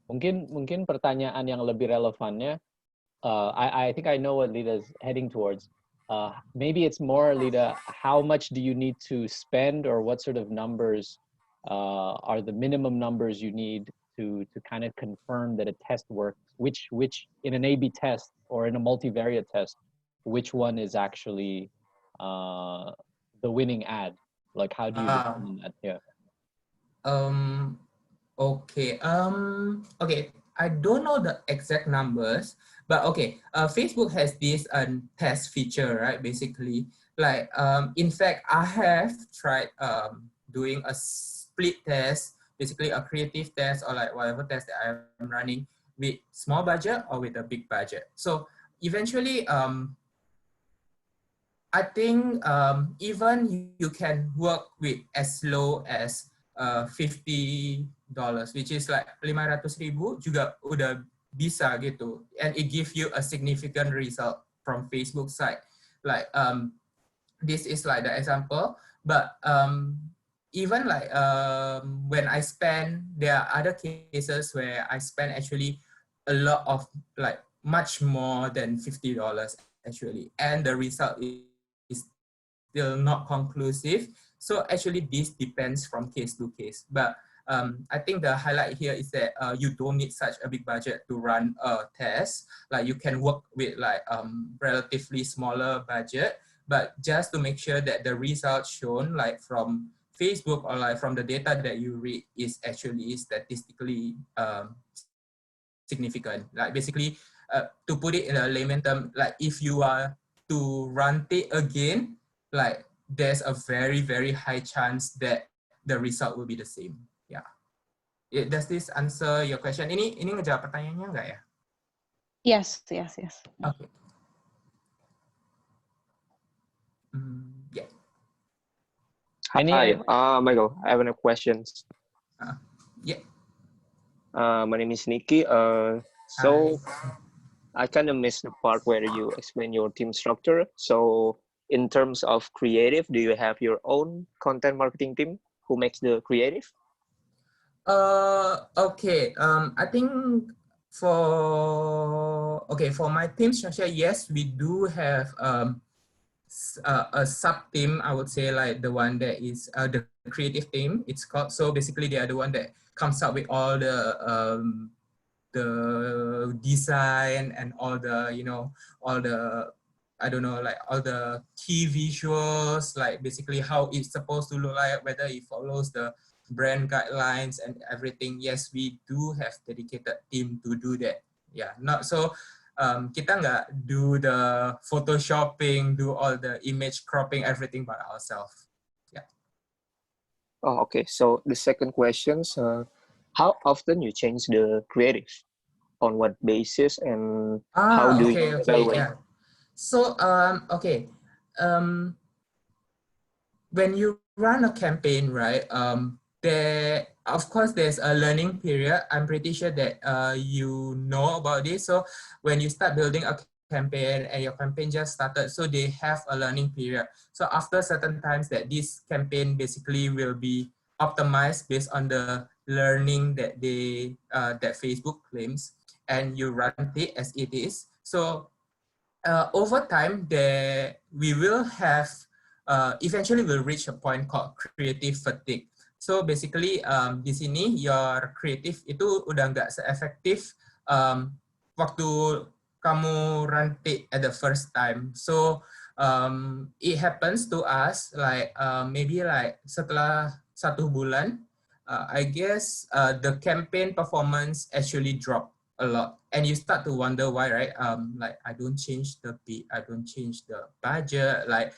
Mungkin pertanyaan yang lebih relevannya, I think I know what Lida's heading towards. Maybe it's more, Lida, how much do you need to spend, or what sort of numbers are the minimum numbers you need to kind of confirm that a test works, which in an A/B test or in a multivariate test, which one is actually the winning ad? Like how do you determine that? Yeah. Okay. Okay. I don't know the exact numbers, but okay. Facebook has this test feature, right? Basically, like in fact, I have tried doing a split test, basically a creative test or like whatever test that I'm running with small budget or with a big budget. So eventually, I think even you can work with as low as $50, which is like 500,000 juga udah bisa gitu, and it gives you a significant result from Facebook side. Like this is like the example, but even like when I spend, there are other cases where I spend actually a lot of like much more than $50 actually, and the result is still not conclusive. So actually this depends from case to case, but I think the highlight here is that you don't need such a big budget to run a test. Like you can work with like relatively smaller budget, but just to make sure that the results shown like from Facebook or like from the data that you read is actually statistically significant. Like basically, to put it in a layman term, like if you are to run it again, like there's a very, very high chance that the result will be the same. Yeah. Does this answer your question? Ini ngejawab pertanyaannya enggak ya? Yes. Okay. Yeah. Hi, Michael. I have a questions. Yeah. My name is Nikki. So I kind of missed the part where you explain your team structure. So in terms of creative, do you have your own content marketing team who makes the creative? Okay. I think for my team structure, yes, we do have a sub team. I would say like the one that is the creative team. It's called. So basically, they are the one that comes up with all the design and all the all the like all the key visuals, like basically how it's supposed to look like, whether it follows the brand guidelines and everything. Yes, we do have dedicated team to do that. Yeah, not so kita nggak do the photoshopping, do all the image cropping, everything by ourselves. Yeah. Oh, okay. So the second questions, how often you change the creative? On what basis, and how do you evaluate? Yeah. So when you run a campaign, right? There, of course, there's a learning period. I'm pretty sure that you know about this. So when you start building a campaign and your campaign just started, so they have a learning period. So after certain times that this campaign basically will be optimized based on the learning that they that Facebook claims, and you run it as it is. So over time, we will have eventually we'll reach a point called creative fatigue. So basically di sini your creative itu udah nggak seefektif waktu kamu run it at the first time. So it happens to us like maybe like setelah 1 bulan, I guess the campaign performance actually dropped a lot, and you start to wonder why, right? Like I don't change the beat, I don't change the budget, like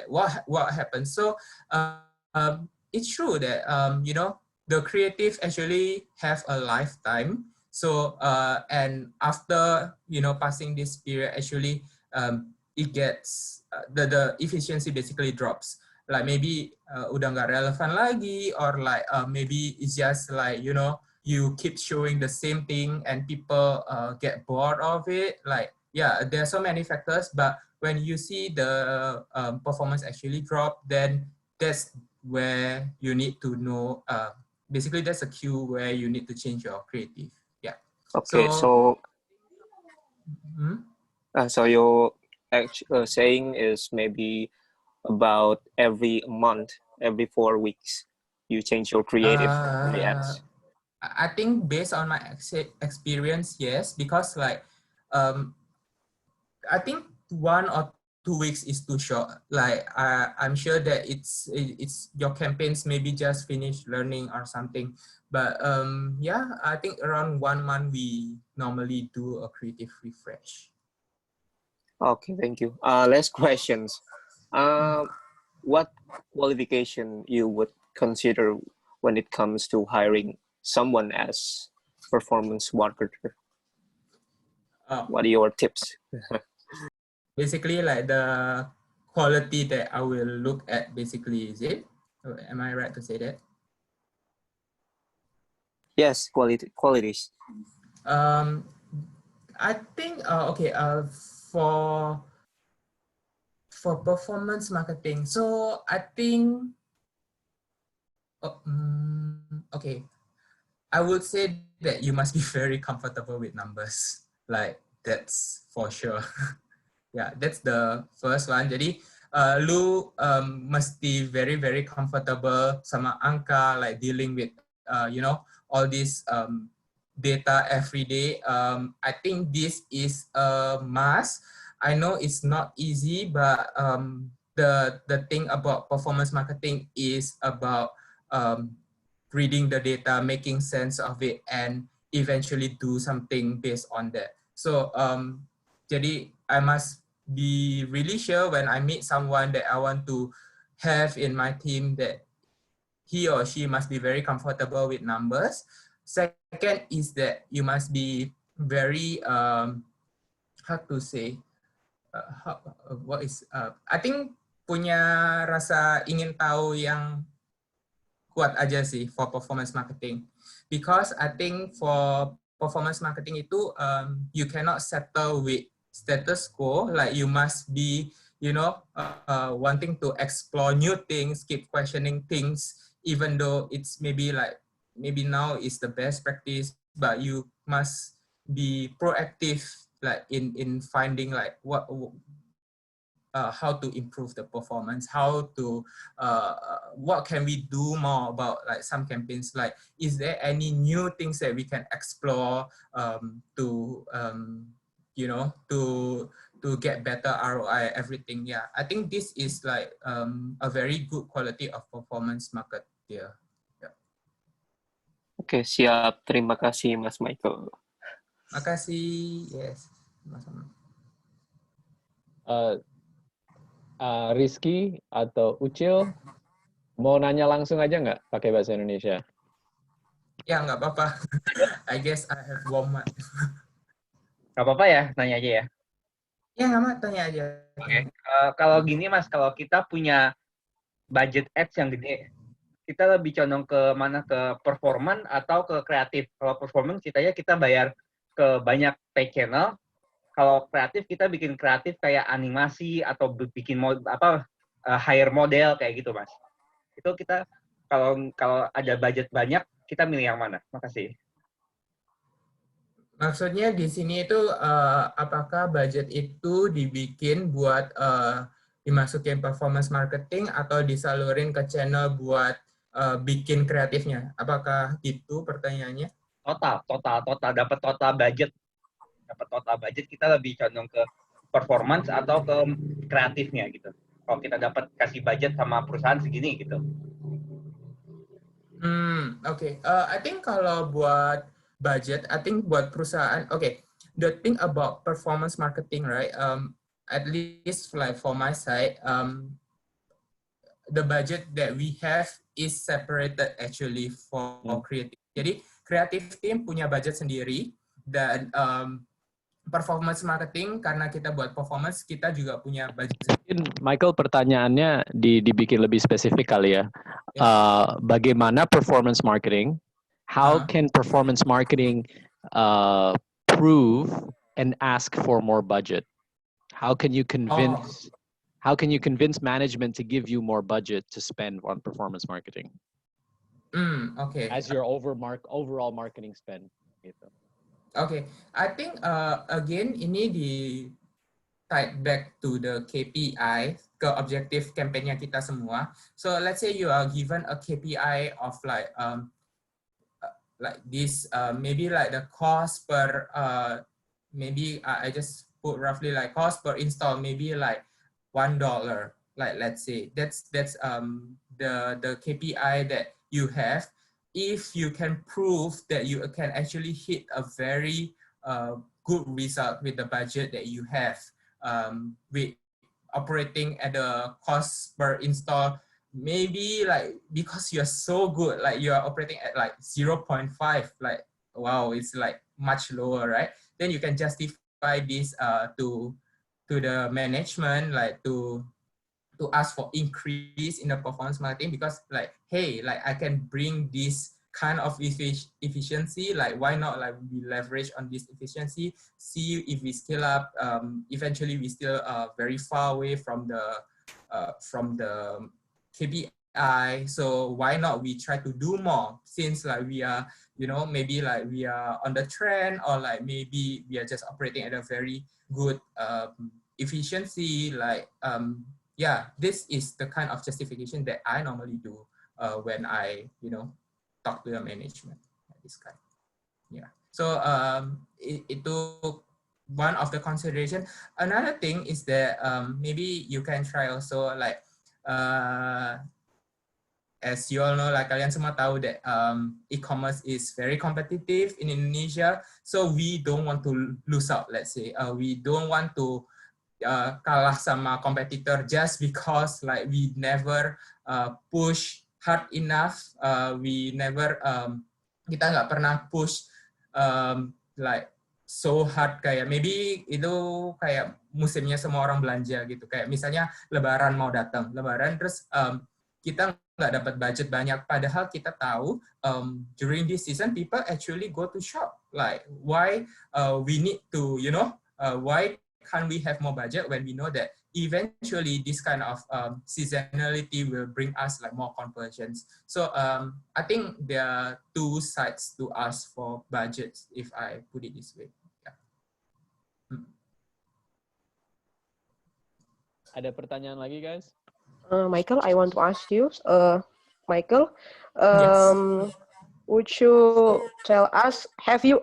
what happened? So it's true that the creative actually have a lifetime. So and after passing this period, actually it gets the efficiency basically drops. Like maybe udah nggak relevan lagi, or like maybe it's just like you keep showing the same thing and people get bored of it. Like yeah, there are so many factors, but when you see the performance actually drop, then that's where you need to know. Basically, that's a cue where you need to change your creative. Yeah. Okay, so your saying is maybe about every month, every 4 weeks, you change your creative on the ads. I think based on my experience, yes, because like I think 1 or 2 weeks is too short. Like I'm sure that it's your campaigns maybe just finished learning or something, but yeah, I think around 1 month we normally do a creative refresh. Okay, thank you. Last questions. What qualification you would consider when it comes to hiring someone as performance marketer? What are your tips? Basically, like the quality that I will look at, basically, is it? Am I right to say that? Yes, qualities. I think okay. For performance marketing, so I think okay. I would say that you must be very comfortable with numbers. Like that's for sure. Yeah, that's the first one. Jadi lu mesti very comfortable sama angka, like dealing with you know, all this data every day. I think this is a must. I know it's not easy, but the thing about performance marketing is about reading the data, making sense of it, and eventually do something based on that. So jadi I must be really sure when I meet someone that I want to have in my team that he or she must be very comfortable with numbers. Second is that you must be very how to say I think punya rasa ingin tahu yang kuat aja sih for performance marketing, because I think for performance marketing itu you cannot settle with status quo. Like you must be, you know, wanting to explore new things, keep questioning things, even though it's maybe now is the best practice, but you must be proactive, like in finding like how to improve the performance, how to what can we do more about like some campaigns, like is there any new things that we can explore to you know, to get better ROI, everything. Yeah, I think this is like a very good quality of performance market here. Yeah. Oke, siap. Terima kasih Mas Michael. Makasih. Yes. Rizky atau Ucil mau nanya langsung aja nggak pakai bahasa Indonesia? Ya, nggak apa-apa. I guess I have warm up. Nggak apa-apa ya, nanya aja ya. Ya, nggak apa, tanya aja. Oke. Kalau gini Mas, kalau kita punya budget ads yang gede, kita lebih condong ke mana, ke performance atau ke kreatif? Kalau performance kita bayar ke banyak paid channel. Kalau kreatif kita bikin kreatif kayak animasi atau bikin hire model kayak gitu Mas. Itu kita kalau ada budget banyak, kita milih yang mana? Makasih. Maksudnya di sini itu apakah budget itu dibikin buat dimasukin performance marketing atau disalurin ke channel buat bikin kreatifnya? Apakah itu pertanyaannya? Total dapat total budget. Dapat total budget kita lebih condong ke performance atau ke kreatifnya gitu. Kalau kita dapat kasih budget sama perusahaan segini gitu. Okay. I think kalau buat budget, I think buat perusahaan, okay. The thing about performance marketing, right? At least like for my side, the budget that we have is separated actually for creative. Jadi creative team punya budget sendiri, dan performance marketing karena kita buat performance, kita juga punya budget sendiri. Michael, pertanyaannya dibikin lebih spesifik kali ya. Bagaimana performance marketing? How can performance marketing prove and ask for more budget? How can you convince? How can you convince management to give you more budget to spend on performance marketing? Okay. As your overall marketing spend, gitu. Okay, I think again ini di tied back to the KPI, ke objektif kampanye kita semua. So let's say you are given a KPI of like this, maybe like the cost per maybe I just put roughly like cost per install, maybe like $1. Like let's say that's the KPI that you have. If you can prove that you can actually hit a very good result with the budget that you have, with operating at the cost per install, maybe like because you're so good, like you're operating at like 0.5, like wow, it's like much lower, right? Then you can justify this to the management, like to to ask for increase in the performance marketing, because like, hey, like I can bring this kind of efficiency, like why not like we leverage on this efficiency, see if we scale up. Eventually we still very far away from the KPI, so why not we try to do more, since like we are, you know, maybe like we are on the trend, or like maybe we are just operating at a very good efficiency, like yeah, this is the kind of justification that I normally do when I, you know, talk to the management, this kind. Yeah. So itu one of the consideration. Another thing is that maybe you can try also like as you all know, like kalian semua tahu that e-commerce is very competitive in Indonesia. So we don't want to lose out. Let's say we don't want to kalah sama competitor just because like we never push hard enough. We never kita nggak pernah push like so hard, kayak maybe itu kayak musimnya semua orang belanja gitu, kayak misalnya Lebaran mau datang, Lebaran terus kita nggak dapat budget banyak, padahal kita tahu during this season people actually go to shop. Like why we need to, you know, why can't we have more budget when we know that eventually this kind of seasonality will bring us like more conversions. So I think there are two sides to ask for budgets, if I put it this way. Yeah. Ada pertanyaan lagi, guys? Michael, I want to ask you, Michael, Yes. would you tell us, have you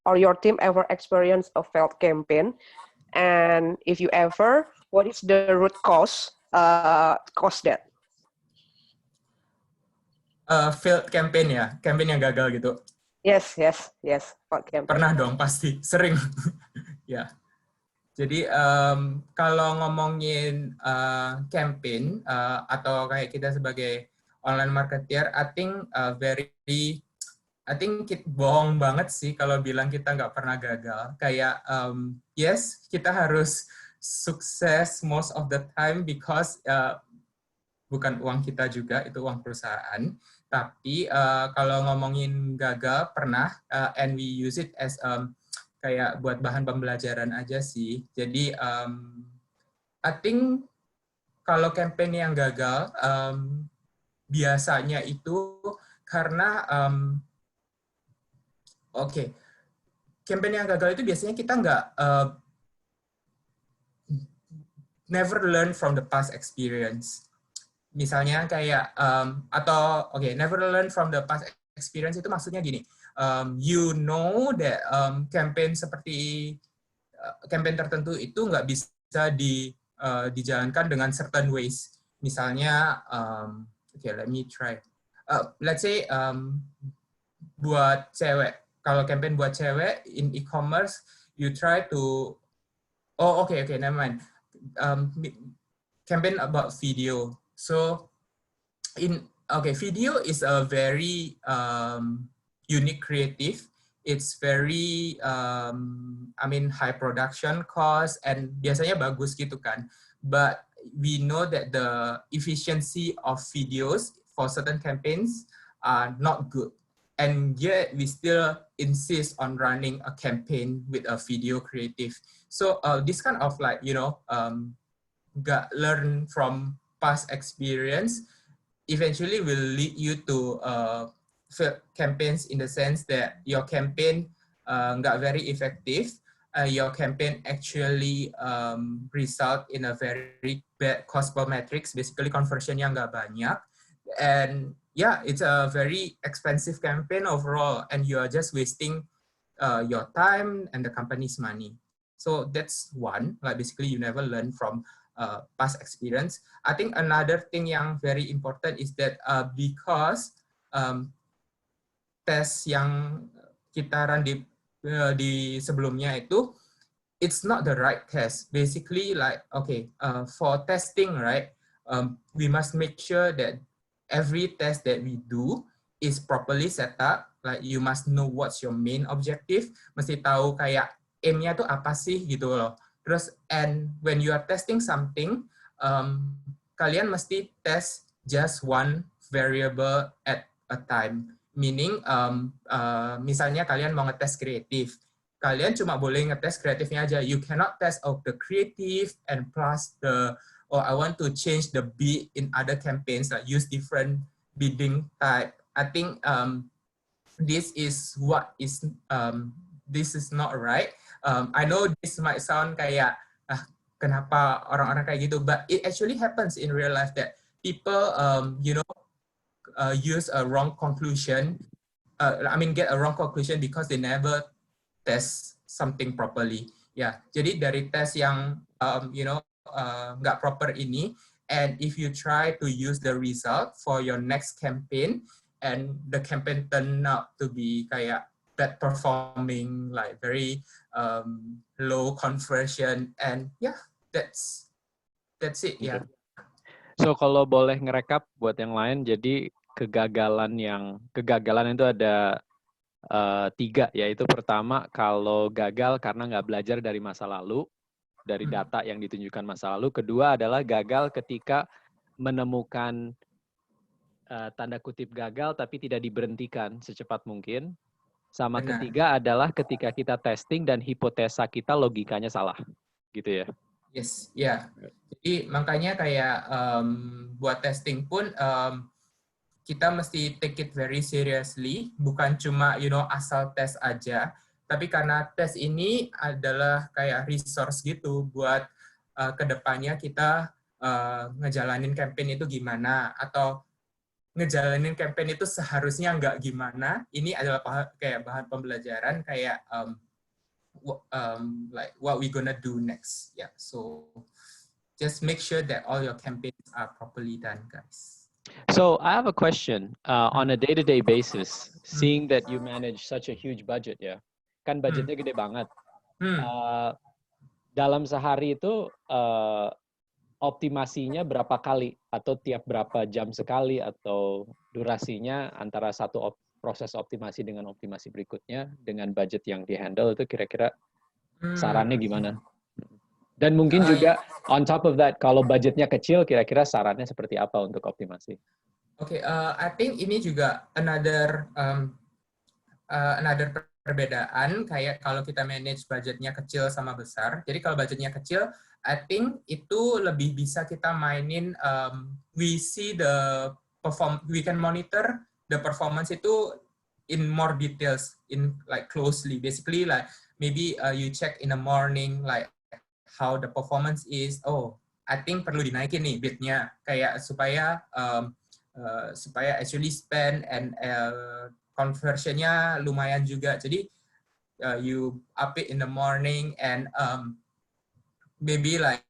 or your team ever experienced a failed campaign? And if you ever, what is the root cause that? Failed campaign ya, campaign yang gagal gitu. Yes. Failed campaign. Pernah dong, pasti, sering. Ya. Jadi kalau ngomongin campaign atau kayak kita sebagai online marketer, I think bohong banget sih kalau bilang kita nggak pernah gagal. Kayak yes, kita harus sukses most of the time because bukan uang kita juga, itu uang perusahaan. Tapi kalau ngomongin gagal pernah, and we use it as kayak buat bahan pembelajaran aja sih. Jadi I think kalau campaign yang gagal biasanya itu karena campaign yang gagal itu biasanya kita nggak never learn from the past experience. Misalnya kayak never learn from the past experience itu maksudnya gini. You know that campaign seperti campaign tertentu itu nggak bisa dijalankan dengan certain ways. Misalnya, let me try. Let's say buat cewek, kalau campaign buat cewek in e-commerce, you try to, never mind. Campaign about video. So video is a very unique creative. It's very high production cost and biasanya bagus gitu kan. But we know that the efficiency of videos for certain campaigns are not good. And yet we still insist on running a campaign with a video creative. So this kind of like, got learn from past experience eventually will lead you to campaigns in the sense that your campaign nggak very effective. Your campaign actually result in a very bad cost per metrics, basically conversion yang nggak banyak. And yeah, it's a very expensive campaign overall, and you are just wasting your time and the company's money. So that's one, like basically you never learn from past experience. I think another thing yang very important is that because tes yang kita run di sebelumnya itu, it's not the right test. Basically, like for testing, right, we must make sure that every test that we do is properly set up. Like you must know what's your main objective. Mesti tahu kayak aim-nya tuh apa sih gitu loh. Terus, and when you are testing something, kalian mesti test just one variable at a time. Meaning, misalnya kalian mau ngetes kreatif, kalian cuma boleh ngetes kreatifnya aja. You cannot test the creative and plus the, I want to change the bid in other campaigns, like use different bidding type. I think this is not right. I know this might sound kayak kenapa orang-orang kayak gitu, but it actually happens in real life that people use a wrong conclusion. Get a wrong conclusion because they never test something properly. Ya, jadi dari tes yang nggak proper ini, and if you try to use the result for your next campaign, and the campaign turn out to be kayak bad performing, like very low conversion, and yeah, that's it ya. Yeah. So kalau boleh ngerekap buat yang lain, jadi kegagalan itu ada 3, yaitu pertama kalau gagal karena nggak belajar dari masa lalu, dari data yang ditunjukkan masa lalu. Kedua adalah gagal ketika menemukan tanda kutip gagal tapi tidak diberhentikan secepat mungkin. Sama Benar. Ketiga adalah ketika kita testing dan hipotesa kita logikanya salah, gitu ya? Yes, ya. Yeah. Jadi makanya kayak buat testing pun kita mesti take it very seriously, bukan cuma asal tes aja, tapi karena tes ini adalah kayak resource gitu buat kedepannya kita ngejalanin campaign itu gimana, atau ngejalanin campaign itu seharusnya nggak gimana. Ini adalah kayak bahan pembelajaran kayak like what we gonna do next. Yeah, so just make sure that all your campaigns are properly done, guys. So I have a question. On a day-to-day basis, seeing that you manage such a huge budget, ya, kan budgetnya gede banget. Dalam sehari itu optimasinya berapa kali, atau tiap berapa jam sekali, atau durasinya antara satu proses optimasi dengan optimasi berikutnya dengan budget yang di-handle, itu kira-kira sarannya gimana? Dan mungkin juga on top of that, kalau budgetnya kecil, kira-kira sarannya seperti apa untuk optimasi? Oke, I think ini juga another perbedaan kayak kalau kita manage budgetnya kecil sama besar. Jadi kalau budgetnya kecil, I think itu lebih bisa kita mainin. We can monitor the performance itu in more details, in like closely. Basically, like maybe you check in the morning, like how the performance is. Oh, I think perlu dinaikin nih bidnya, kayak supaya actually spend and conversionnya lumayan juga. Jadi you up it in the morning and maybe like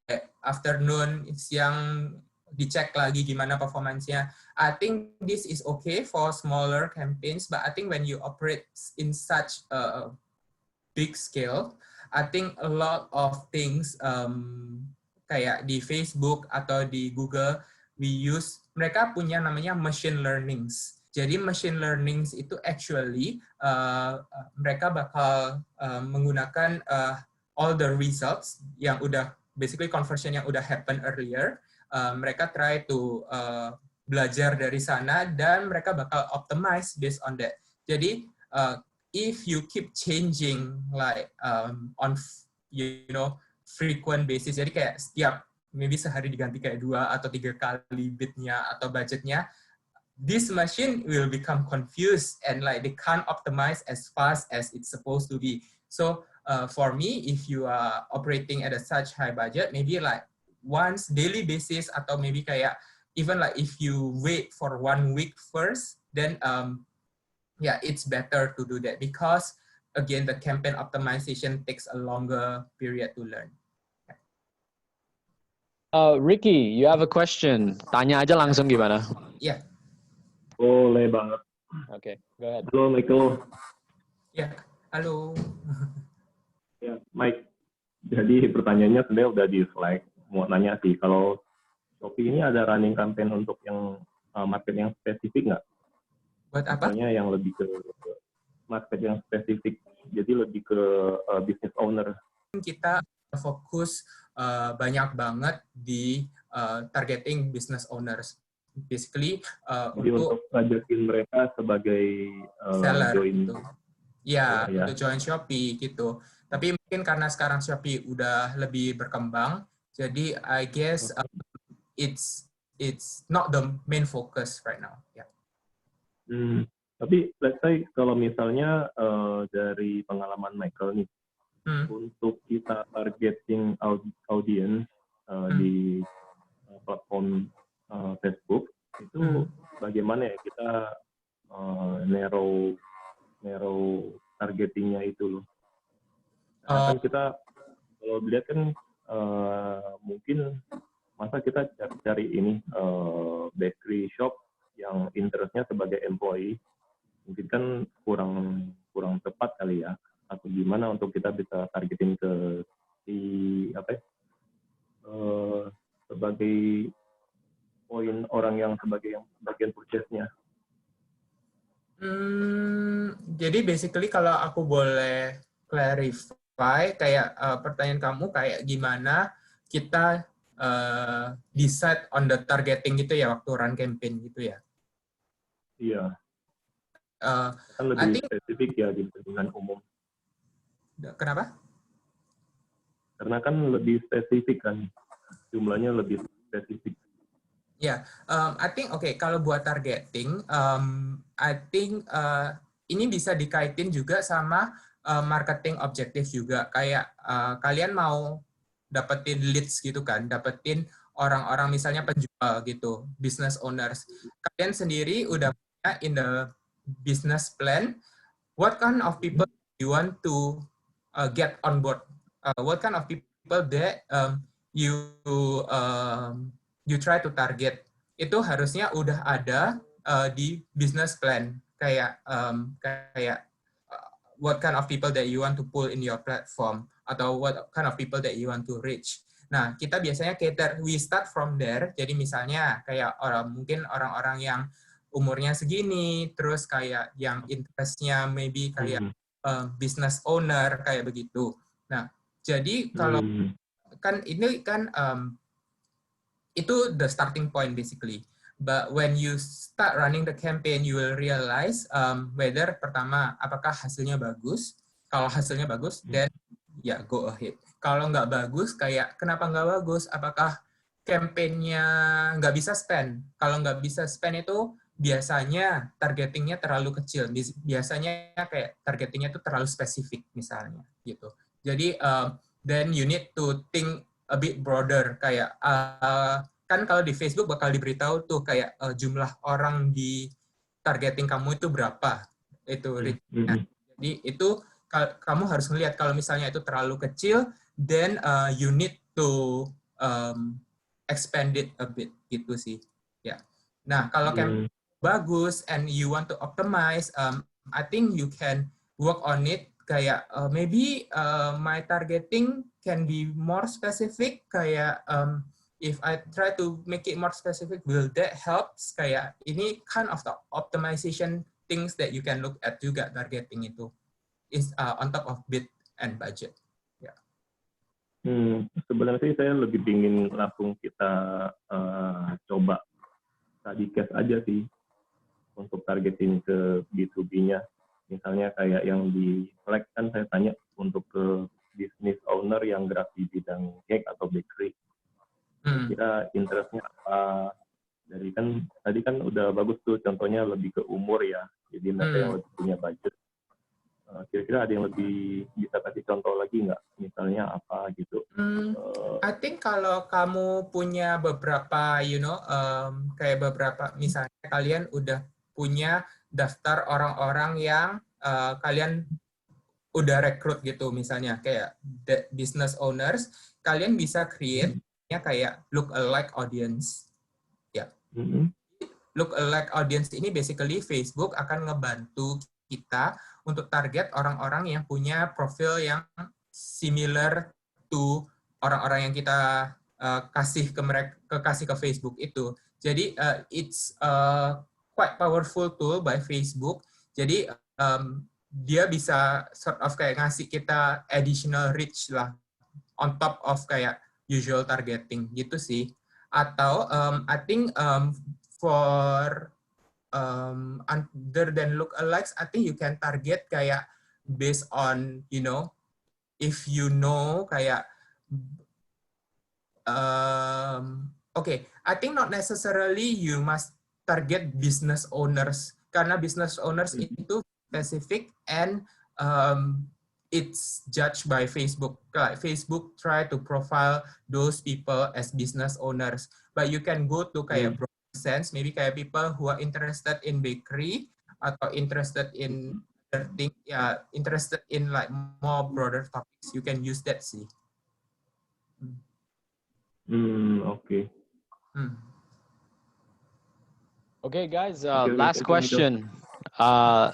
afternoon, siang dicek lagi gimana performancenya. I think this is okay for smaller campaigns, but I think when you operate in such a big scale, I think a lot of things kayak di Facebook atau di Google, mereka punya namanya machine learnings. Jadi machine learnings itu actually mereka bakal menggunakan all the results yang udah basically conversion yang udah happen earlier. Mereka try to belajar dari sana dan mereka bakal optimize based on that. Jadi if you keep changing like on frequent basis, jadi kayak setiap maybe sehari diganti kayak 2 atau 3 kali bidnya atau budgetnya, this machine will become confused and like they can't optimize as fast as it's supposed to be. So for me, if you are operating at a such high budget, maybe like once daily basis atau maybe kayak even like if you wait for 1 week first, then yeah, it's better to do that because again, the campaign optimization takes a longer period to learn. Ricky, you have a question. Tanya aja langsung gimana? Yeah. Boleh banget. Okay, go ahead. Halo, Michael. Ya, halo. Ya, Mike. Jadi pertanyaannya sebenarnya udah di slide. Mau nanya sih, kalau Shopee ini ada running campaign untuk yang market yang spesifik nggak? Buat apa? Misalnya yang lebih ke market yang spesifik, jadi lebih ke business owner. Kita fokus banyak banget di targeting business owners. Basically Jadi untuk ngajakin mereka sebagai seller join. gitu. Ya, Ya. untuk join Shopee gitu. Tapi mungkin karena sekarang Shopee udah lebih berkembang, jadi I guess it's not the main focus right now. Ya. Tapi let's say kalau misalnya dari pengalaman Michael nih, untuk kita targeting audience di platform Facebook itu bagaimana ya kita narrow targetingnya itu loh. Nah, kan kita kalau dilihat kan mungkin masa kita cari ini bakery shop yang interestnya sebagai employee mungkin kan kurang tepat kali ya, atau gimana untuk kita bisa targeting ke si sebagai poin orang yang sebagai bagian purchase-nya. Jadi basically kalau aku boleh clarify kayak pertanyaan kamu kayak gimana kita decide on the targeting gitu ya waktu run campaign gitu ya? Iya. Kan lebih spesifik ya dibandingkan umum. Kenapa? Karena kan lebih spesifik kan, jumlahnya lebih spesifik. Ya, I think kalau buat targeting, I think ini bisa dikaitin juga sama marketing objektif juga. Kayak kalian mau dapetin leads gitu kan, dapetin orang-orang misalnya penjual gitu, business owners. Kalian sendiri udah punya in the business plan, what kind of people you want to get on board? What kind of people that you try to target? Itu harusnya udah ada di business plan. Kayak what kind of people that you want to pull in your platform, atau what kind of people that you want to reach. Nah, kita biasanya we start from there. Jadi misalnya kayak mungkin orang-orang yang umurnya segini, terus kayak yang interestnya maybe kayak business owner, kayak begitu. Nah, jadi kalau kan ini kan itu the starting point basically. But when you start running the campaign, you will realize whether pertama, apakah hasilnya bagus. Kalau hasilnya bagus, then ya go ahead. Kalau nggak bagus, kayak kenapa nggak bagus? Apakah campaign-nya nggak bisa spend? Kalau nggak bisa spend itu biasanya targetingnya terlalu kecil. Biasanya kayak targetingnya itu terlalu spesifik misalnya gitu. Jadi then you need to think a bit broader. Kayak kan kalau di Facebook bakal diberitahu tuh kayak jumlah orang di targeting kamu itu berapa. Itu jadi itu kamu harus melihat kalau misalnya itu terlalu kecil, then you need to expand it a bit gitu sih. Ya. Nah, kalau campaign bagus and you want to optimize, I think you can work on it. Kayak maybe my targeting can be more specific. Kayak if I try to make it more specific, will that helps? Kayak ini kind of the optimization things that you can look at juga targeting itu is on top of bid and budget. Ya. Sebenarnya sih saya lebih ingin langsung kita coba study case aja sih untuk targeting ke B2B-nya. Misalnya kayak yang di Slack kan saya tanya untuk ke business owner yang gerak di bidang cake atau bakery. Kira interestnya apa? Dari kan tadi kan udah bagus tuh contohnya lebih ke umur ya. Jadi mereka yang lebih punya budget. Kira-kira ada yang lebih bisa kasih contoh lagi nggak? Misalnya apa gitu? I think kalau kamu punya beberapa, kayak beberapa, misalnya kalian udah punya daftar orang-orang yang kalian udah rekrut gitu, misalnya kayak business owners, kalian bisa create kayak look-alike audience. Ya. Look-alike audience ini basically Facebook akan ngebantu kita untuk target orang-orang yang punya profil yang similar to orang-orang yang kita kasih ke Facebook itu. Jadi it's quite powerful tool by Facebook. Jadi dia bisa sort of kayak ngasih kita additional reach lah on top of kayak usual targeting gitu sih. Atau I think for other than lookalikes, I think you can target kayak based on, you know, if you know kayak okay, I think not necessarily you must target business owners karena business owners itu specific and it's judged by Facebook. Like Facebook try to profile those people as business owners, but you can go to kayak broader sense, maybe kayak people who are interested in bakery atau interested in other thing, yeah, interested in like more broader topics. You can use that sih. Okay. Okay, guys. Okay, Last thank you, Michael. question.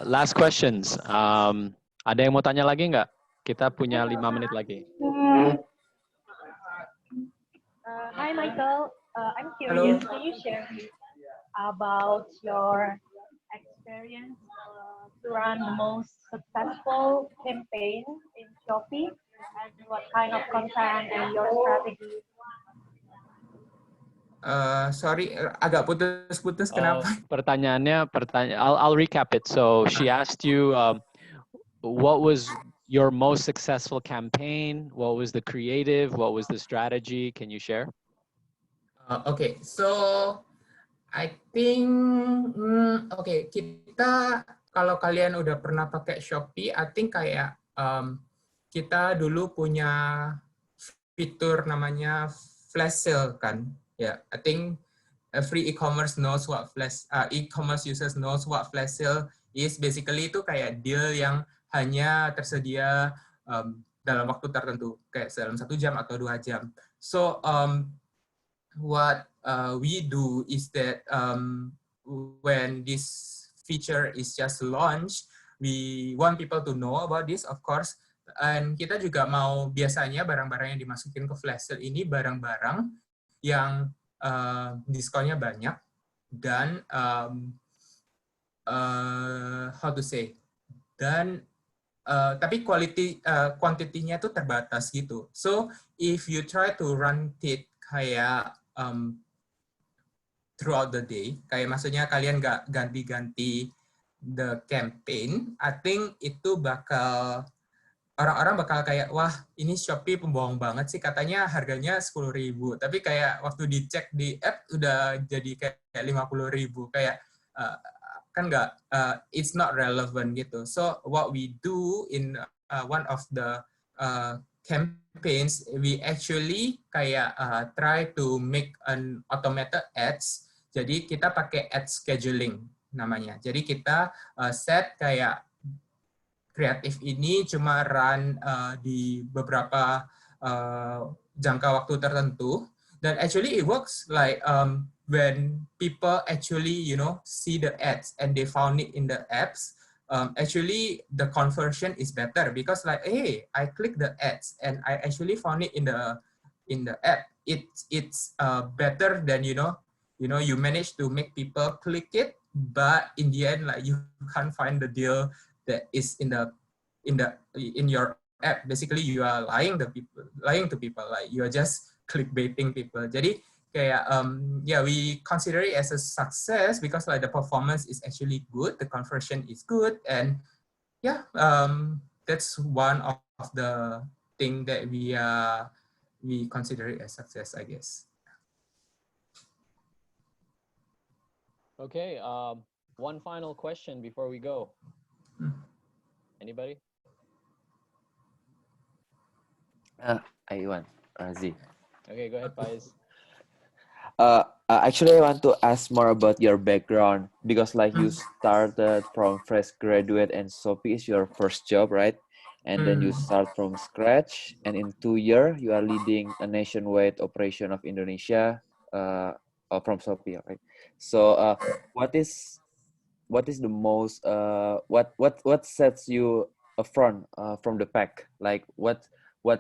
Last questions. Ada yang mau tanya lagi nggak? Kita punya 5 menit lagi. Hi, Michael. I'm curious. Can you share about your experience to run the most successful campaign in Shopee and what kind of content and your strategy? Sorry, agak putus-putus. Kenapa? Pertanyaannya, I'll recap it. So she asked you, what was your most successful campaign? What was the creative? What was the strategy? Can you share? Okay, so I think, okay, kita kalau kalian udah pernah pakai Shopee, I think kayak kita dulu punya fitur namanya flash sale kan. Yeah, I think every e-commerce knows what e-commerce users knows what flash sale is. Basically itu kayak deal yang hanya tersedia dalam waktu tertentu, kayak dalam 1 jam atau 2 jam. So what we do is that when this feature is just launched, we want people to know about this, of course. And kita juga mau biasanya barang-barang yang dimasukin ke flash sale ini barang-barang yang diskonnya banyak dan how to say, dan tapi quantity-nya tuh terbatas gitu. So if you try to run it kayak throughout the day, kayak maksudnya kalian nggak ganti-ganti the campaign, I think itu bakal orang-orang bakal kayak, wah ini Shopee pembohong banget sih, katanya harganya 10.000, tapi kayak waktu dicek di app udah jadi kayak 50.000, kayak kan nggak, it's not relevant gitu. So what we do in one of the campaigns, we actually kayak try to make an automated ads. Jadi kita pakai ad scheduling namanya. Jadi kita set kayak kreatif ini cuma run di beberapa jangka waktu tertentu, dan actually it works like when people actually, you know, see the ads and they found it in the apps, actually the conversion is better because like, hey, I click the ads and I actually found it in the app. It's better than, you know, you manage to make people click it, but in the end, like, you can't find the deal that is in your app. Basically you are lying to people, like you are just clickbaiting people. Jadi kayak yeah, we consider it as a success because like the performance is actually good, the conversion is good, and yeah, that's one of the thing that we consider it as success, I guess. Okay, one final question before we go. Anybody? I want Razi. Okay, go ahead, Faiz. Actually, I want to ask more about your background because like you started from fresh graduate and Shopee is your first job, right? And then you start from scratch, and in 2 years you are leading a nationwide operation of Indonesia from Shopee, right? So what is the most what sets you front from the pack? Like what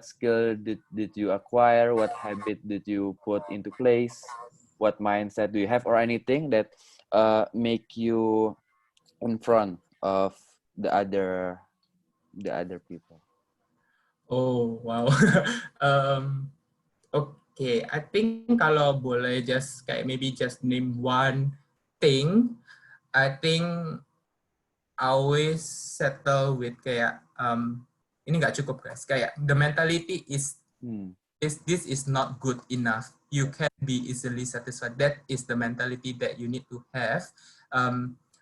skill did you acquire? What habit did you put into place? What mindset do you have, or anything that make you in front of the other people? Oh, wow. Okay, I think kalau boleh just kayak maybe just name one thing, I think always settle with kayak ini nggak cukup guys, kayak the mentality is this is not good enough. You can be easily satisfied. That is the mentality that you need to have.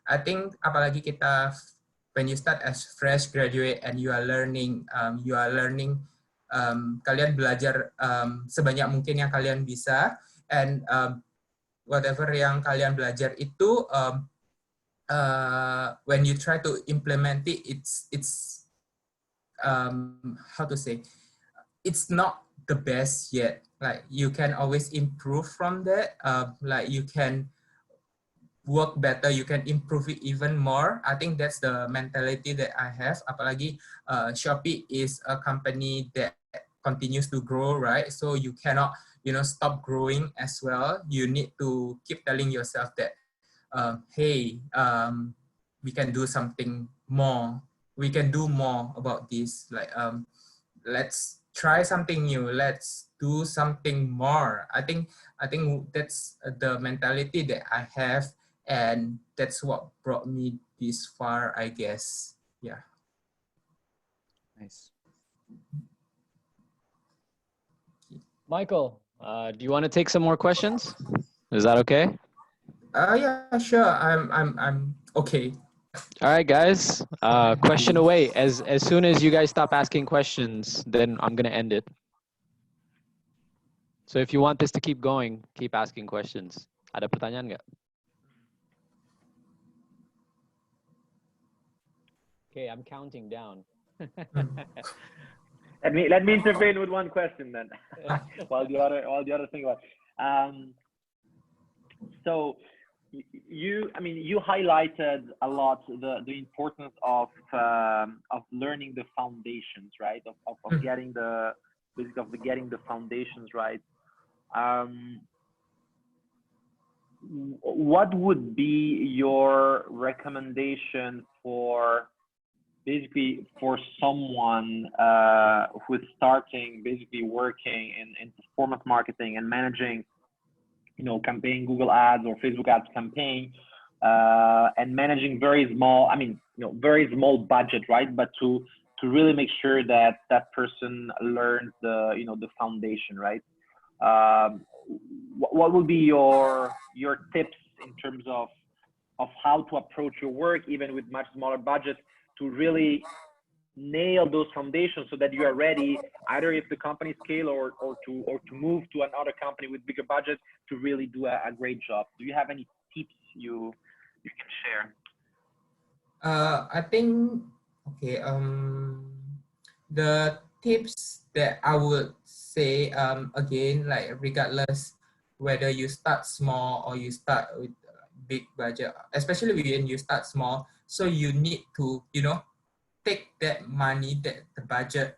I think apalagi kita when you start as fresh graduate and you are learning, kalian belajar sebanyak mungkin yang kalian bisa, and whatever yang kalian belajar itu when you try to implement it, it's how to say, it's not the best yet. Like you can always improve from that. Like you can work better, you can improve it even more. I think that's the mentality that I have. Apalagi Shopee is a company that continues to grow, right? So you cannot, stop growing as well. You need to keep telling yourself that, hey, we can do something more. We can do more about this. Like, let's try something new. Let's do something more. I think that's the mentality that I have, and that's what brought me this far, I guess. Yeah. Nice. Michael, do you want to take some more questions? Is that okay? Yeah, sure. I'm okay. All right, guys. Question away. As soon as you guys stop asking questions, then I'm gonna end it. So if you want this to keep going, keep asking questions. Ada pertanyaan nggak? Okay, I'm counting down. Let me intervene with one question then, while the other thing was. So you highlighted a lot the importance of learning the foundations, right? Of getting the getting the foundations right. What would be your recommendation for someone who is starting working in performance marketing and managing, campaign Google ads or Facebook ads campaign, and managing very small, very small budget, right? But to really make sure that that person learns the foundation, right? What would be your tips in terms of how to approach your work, even with much smaller budget, to really nail those foundations so that you are ready, either if the company scale or to move to another company with bigger budget to really do a great job? Do you have any tips you can share? I think okay. The tips that I would say, again, like regardless whether you start small or you start with big budget, especially when you start small, so you need to take that money, that the budget,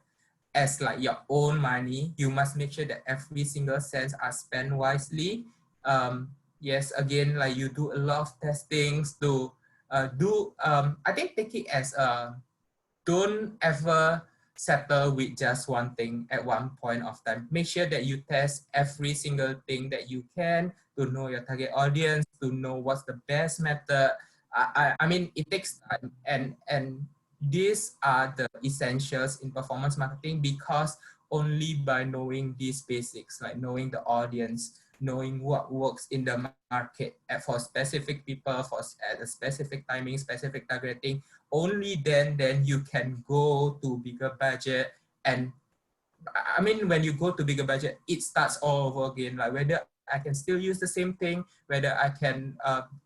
as like your own money. You must make sure that every single cent are spent wisely. Yes, again, like you do a lot of testings to I think take it as don't ever settle with just one thing at one point of time. Make sure that you test every single thing that you can to know your target audience, to know what's the best method. I mean, it takes time, and these are the essentials in performance marketing, because only by knowing these basics, like knowing the audience, knowing what works in the market for specific people, at a specific timing, specific targeting, only then you can go to bigger budget. And I mean, when you go to bigger budget, it starts all over again, like whether I can still use the same thing, whether I can,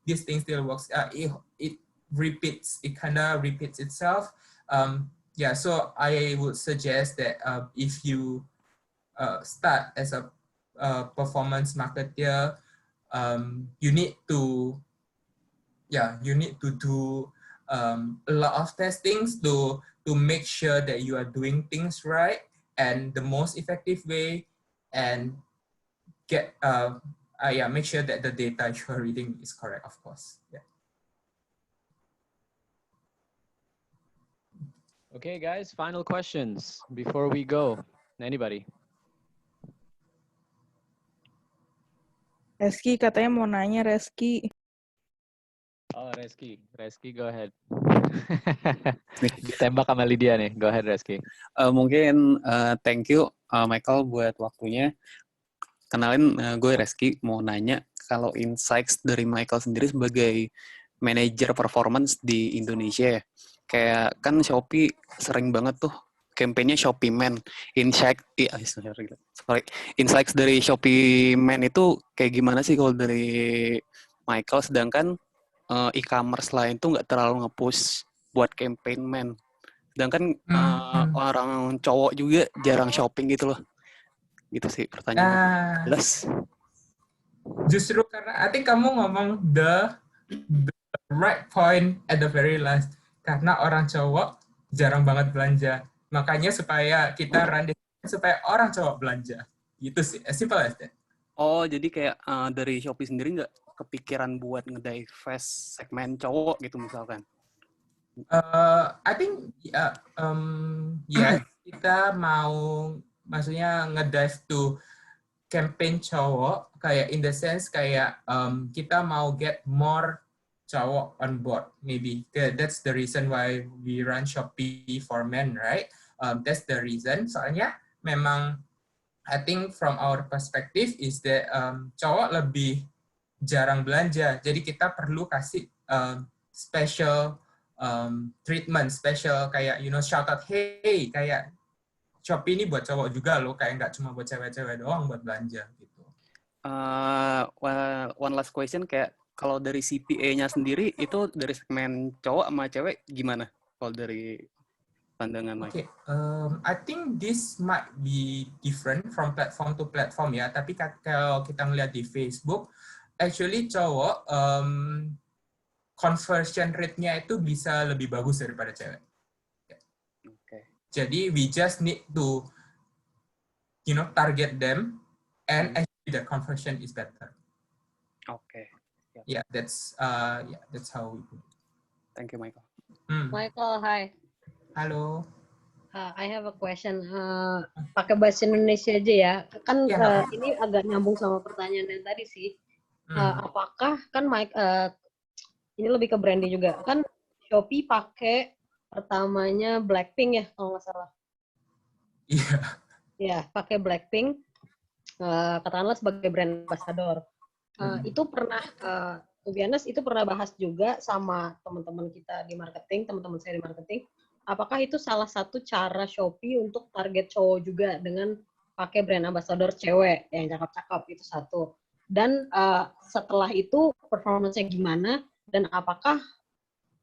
this thing still works. It repeats, it kind of repeats itself. Yeah, so I would suggest that if you start as a performance marketer, you need to do a lot of testings to make sure that you are doing things right and the most effective way, and make sure that the data you are reading is correct, of course. Yeah. Okay, guys, final questions before we go. Anybody? Reski katanya mau nanya, Reski. Oh, Reski, go ahead. Ditembak sama Lydia nih. Go ahead, Reski. Mungkin thank you Michael buat waktunya. Kenalin, gue Reski, mau nanya kalau insights dari Michael sendiri sebagai manajer performance di Indonesia ya. Kayak kan Shopee sering banget tuh campaign-nya Shopee Man. Insights dari Shopee Man itu kayak gimana sih kalau dari Michael, sedangkan e-commerce lain tuh nggak terlalu nge-push buat campaign Man. Sedangkan orang cowok juga jarang shopping gitu loh. Gitu sih pertanyaannya. Jelas. Justru karena I think kamu ngomong the right point at the very last. Karena orang cowok jarang banget belanja. Makanya supaya kita run supaya orang cowok belanja. Gitu sih, as simple as that. Oh, jadi kayak dari Shopee sendiri nggak kepikiran buat ngedivest segmen cowok gitu misalkan? I think kita mau maksudnya ngedive to campaign cowok kayak in the sense kayak kita mau get more cowok on board, maybe that's the reason why we run Shopee for men, right? That's the reason. Soalnya memang I think from our perspective is that cowok lebih jarang belanja, jadi kita perlu kasih special treatment, special kayak shout out, hey kayak Shopee ini buat cowok juga loh, kayak nggak cuma buat cewek-cewek doang buat belanja gitu. One last question, kayak kalau dari CPA-nya sendiri itu dari segmen cowok sama cewek gimana? Kalau dari pandangan Mike? Okay, I think this might be different from platform to platform ya. Tapi kalau kita ngeliat di Facebook, actually cowok conversion rate-nya itu bisa lebih bagus daripada cewek. Jadi we just need to, target them, and actually the conversion is better. Okay. Yeah, that's how we do it. Thank you, Michael. Michael, hi. Halo. I have a question. Pakai bahasa Indonesia aja ya. Kan ini agak nyambung sama pertanyaan yang tadi sih. Apakah kan Mike, ini lebih ke branding juga. Kan Shopee pakai pertamanya Blackpink ya, kalau nggak salah. Iya. Ya, pakai Blackpink, katakanlah sebagai brand ambassador. Itu pernah, to be honest, itu pernah bahas juga sama teman-teman kita di marketing, teman-teman saya di marketing. Apakah itu salah satu cara Shopee untuk target cowok juga dengan pakai brand ambassador cewek yang cakep-cakep, itu satu. Dan setelah itu performance-nya gimana, dan apakah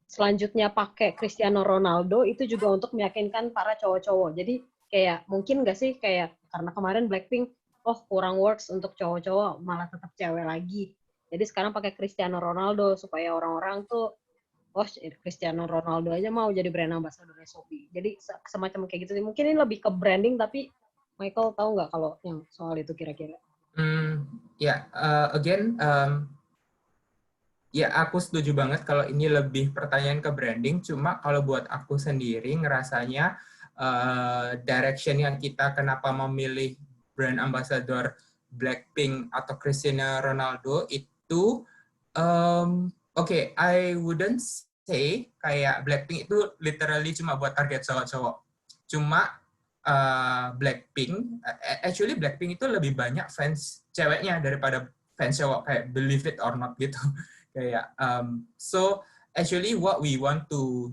selanjutnya pakai Cristiano Ronaldo itu juga untuk meyakinkan para cowok-cowok. Jadi kayak mungkin nggak sih kayak karena kemarin Blackpink kurang works untuk cowok-cowok, malah tetap cewek lagi. Jadi sekarang pakai Cristiano Ronaldo supaya orang-orang tuh Cristiano Ronaldo aja mau jadi brand ambassador Shopee. Jadi semacam kayak gitu sih. Mungkin ini lebih ke branding, tapi Michael tahu nggak kalau yang soal itu kira-kira? Ya, aku setuju banget kalau ini lebih pertanyaan ke branding. Cuma kalau buat aku sendiri ngerasanya direction yang kita kenapa memilih brand ambassador Blackpink atau Cristiano Ronaldo itu, I wouldn't say kayak Blackpink itu literally cuma buat target cowok-cowok. Cuma Blackpink itu lebih banyak fans ceweknya daripada fans cowok, kayak believe it or not gitu. Kayak so actually what we want to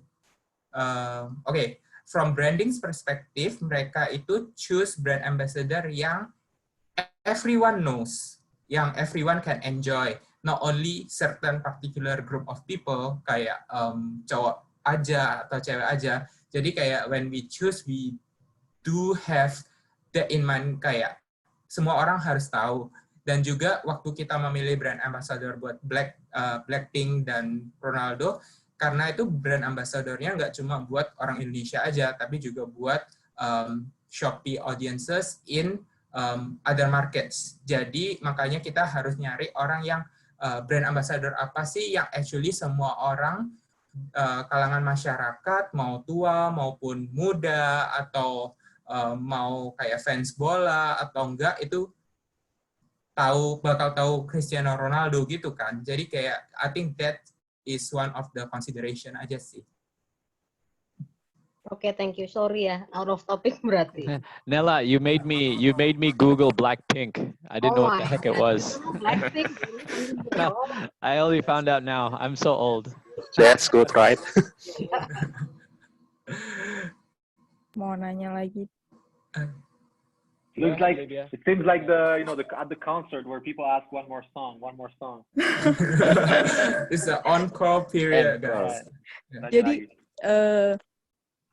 from branding's perspective, mereka itu choose brand ambassador yang everyone knows, yang everyone can enjoy, not only certain particular group of people kayak cowok aja atau cewek aja. Jadi kayak when we choose, we do have that in mind, kayak semua orang harus tahu. Dan juga waktu kita memilih brand ambassador buat Blackpink dan Ronaldo, karena itu brand ambassadornya nggak cuma buat orang Indonesia aja, tapi juga buat Shopee audiences in other markets. Jadi makanya kita harus nyari orang yang brand ambassador apa sih yang actually semua orang kalangan masyarakat, mau tua maupun muda, atau mau kayak fans bola atau enggak, itu bakal tahu Cristiano Ronaldo gitu kan. Jadi kayak I think that is one of the consideration aja sih. Oke, thank you. Sorry ya, out of topic berarti. Nella, you made me Google Blackpink. I didn't know what the heck it was. Blackpink. No, I only found out now. I'm so old. That's good, right? Mau nanya lagi. Looks like it seems like the at the concert where people ask one more song. It's an encore period, guys. Jadi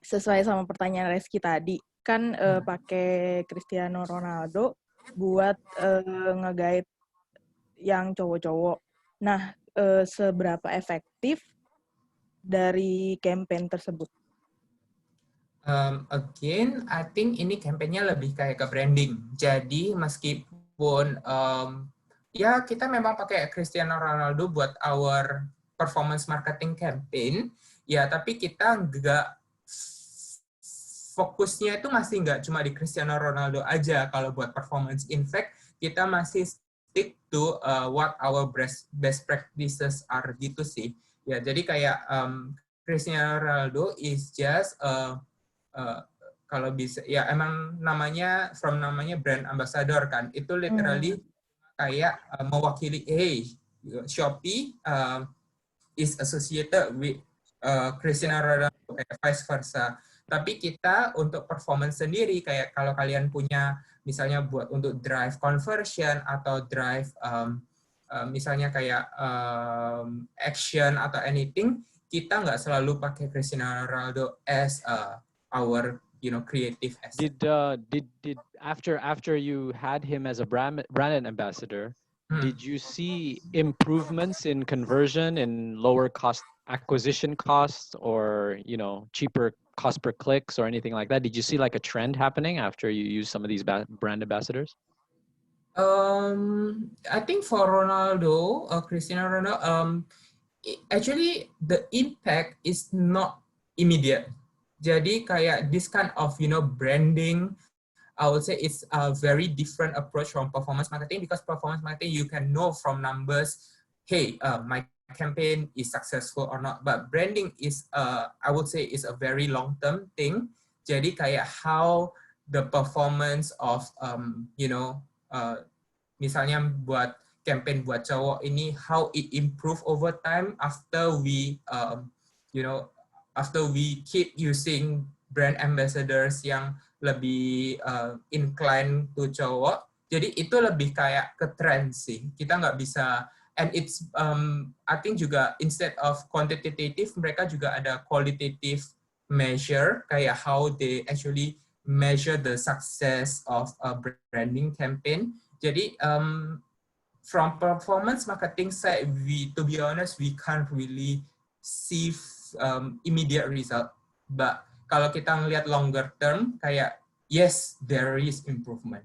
sesuai sama pertanyaan Reski tadi, kan pakai Cristiano Ronaldo buat nge-guide yang cowok-cowok. Nah, seberapa efektif dari campaign tersebut? Again, I think ini kampanye lebih kayak ke branding. Jadi meskipun ya kita memang pakai Cristiano Ronaldo buat our performance marketing campaign, ya tapi kita nggak fokusnya itu masih nggak cuma di Cristiano Ronaldo aja kalau buat performance. In fact, kita masih stick to what our best practices are gitu sih. Ya, jadi kayak Cristiano Ronaldo is just kalau bisa ya emang namanya brand ambassador kan, itu literally kayak mewakili Shopee is associated with Cristiano Ronaldo, kayak vice versa. Tapi kita untuk performance sendiri, kayak kalau kalian punya misalnya buat untuk drive conversion atau drive misalnya kayak action atau anything, kita nggak selalu pakai Cristiano Ronaldo as our creative asset. Did after you had him as a brand ambassador, did you see improvements in conversion, in lower cost acquisition costs, or cheaper cost per clicks or anything like that? Did you see like a trend happening after you use some of these brand ambassadors? I think for Ronaldo, Cristiano Ronaldo, actually the impact is not immediate. Jadi kayak this kind of branding, I would say it's a very different approach from performance marketing, because performance marketing you can know from numbers, hey, my campaign is successful or not. But branding is, I would say, is a very long-term thing. Jadi kayak how the performance of, misalnya buat campaign buat cowok ini, how it improve over time after we, after we keep using brand ambassadors yang lebih incline to cowok. Jadi itu lebih kayak ke trend sih. Kita nggak bisa, and it's I think juga instead of quantitative, mereka juga ada qualitative measure, kayak how they actually measure the success of a branding campaign. Jadi from performance marketing side, to be honest, we can't really see immediate result. But kalau kita ngelihat longer term, kayak yes, there is improvement.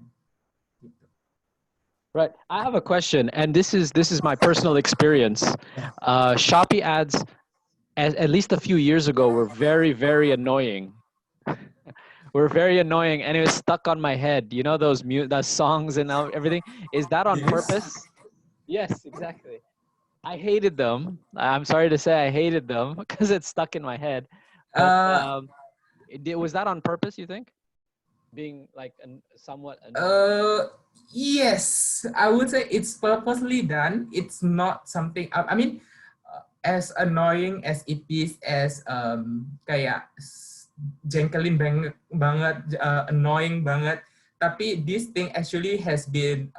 Right. I have a question, and this is my personal experience. Shopee ads, at least a few years ago, were very, very annoying. Were very annoying, and it was stuck on my head. You know those songs and everything. Is that on purpose? Yes, exactly. I hated them. I'm sorry to say I hated them because it's stuck in my head. But, was that on purpose, you think? Being like somewhat annoying? Yes, I would say it's purposely done. It's not something, I mean, as annoying as it is, as kayak jengkelin banget, annoying banget, tapi this thing actually has been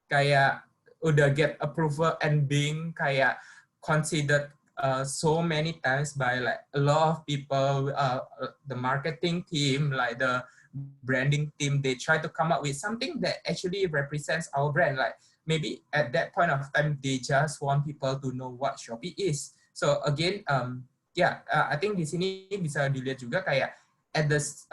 kayak udah get approval and being kayak considered so many times by like a lot of people, the marketing team, like the branding team, they try to come up with something that actually represents our brand. Like maybe at that point of time, they just want people to know what Shopee is. So again, I think di sini bisa dilihat juga kayak at this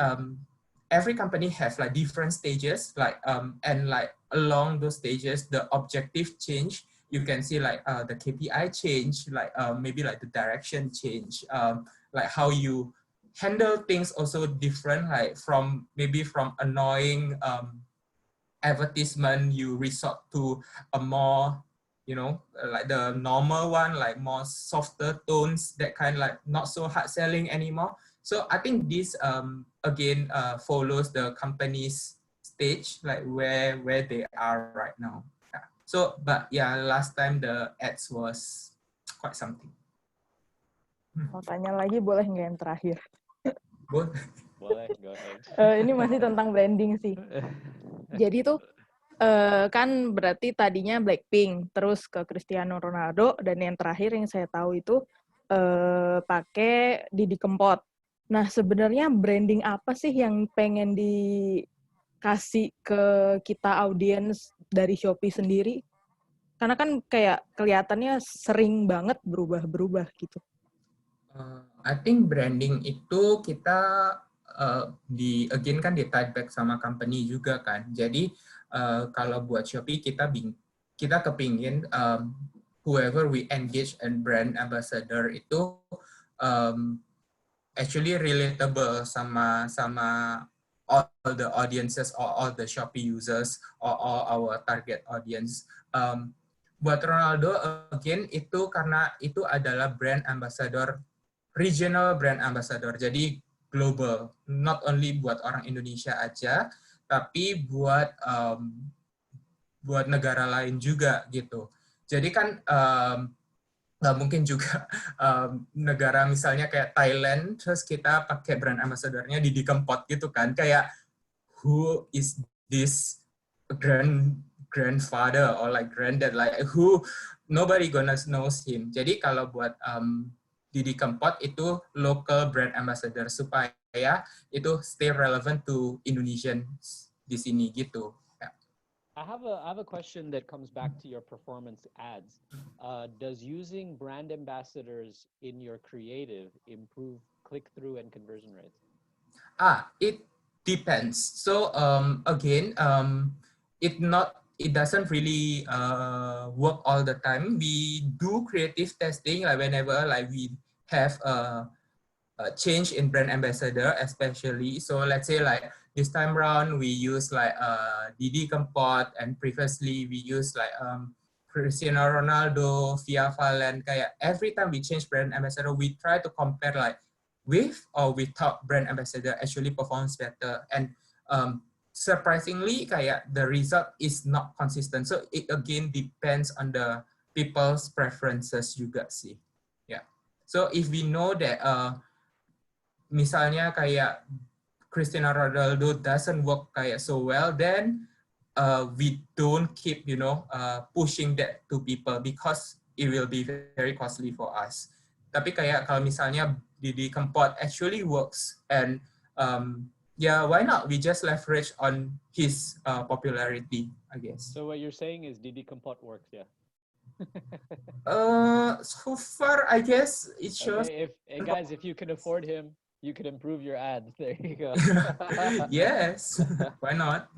every company has like different stages, like and like along those stages, the objective change. you can see like the KPI change, like maybe like the direction change, like how you handle things also different, like from maybe from annoying advertisement, you resort to a more, you know, like the normal one, like more softer tones, that kind, like not so hard selling anymore. So I think this again follows the company's stage, like where they are right now. Yeah. So, but yeah, last time the ads was quite something. Mau tanya lagi boleh nggak yang terakhir? Boleh. Boleh, go ahead. Ini masih tentang branding sih. Jadi tuh kan berarti tadinya Blackpink, terus ke Cristiano Ronaldo, dan yang terakhir yang saya tahu itu pakai Didi Kempot. Nah, sebenarnya branding apa sih yang pengen dikasih ke kita audiens dari Shopee sendiri? Karena kan kayak kelihatannya sering banget berubah-berubah gitu. I think branding itu kita again kan di tie back sama company juga kan. Jadi kalau buat Shopee kita kepingin whoever we engage and brand ambassador itu actually relatable sama all the audiences or all the Shopee users or all our target audience. Buat Ronaldo again itu karena itu adalah brand ambassador, regional brand ambassador, jadi global, not only buat orang Indonesia aja, tapi buat negara lain juga gitu. Jadi kan nggak mungkin juga negara misalnya kayak Thailand, terus kita pakai brand ambassadornya Didi Kempot gitu kan, kayak who is this grandfather or like granddad, like who, nobody gonna knows him. Jadi kalau buat Didi Kempot itu local brand ambassador supaya itu stay relevant to Indonesians di sini gitu. I have a question that comes back to your performance ads. Does using brand ambassadors in your creative improve click-through and conversion rates? It depends. So again, it doesn't really work all the time. We do creative testing like whenever like we have a change in brand ambassador, especially. So let's say like this time around we use like Didi Kempot, and previously we used like Cristiano Ronaldo, Via Valen. Kayak every time we change brand ambassador, we try to compare like with or without brand ambassador actually performs better. And surprisingly, kayak the result is not consistent. So it again depends on the people's preferences juga sih. Yeah. So if we know that misalnya kayak Cristiano Ronaldo doesn't work kayak so well, then we don't keep, you know, pushing that to people because it will be very costly for us. Tapi kayak kalau misalnya Didi Kempot actually works, and yeah, why not? We just leverage on his popularity, I guess. So what you're saying is Didi Kempot works, yeah? So far, I guess it shows. Okay, guys, if you can afford him, you could improve your ads. There you go. Yes, why not?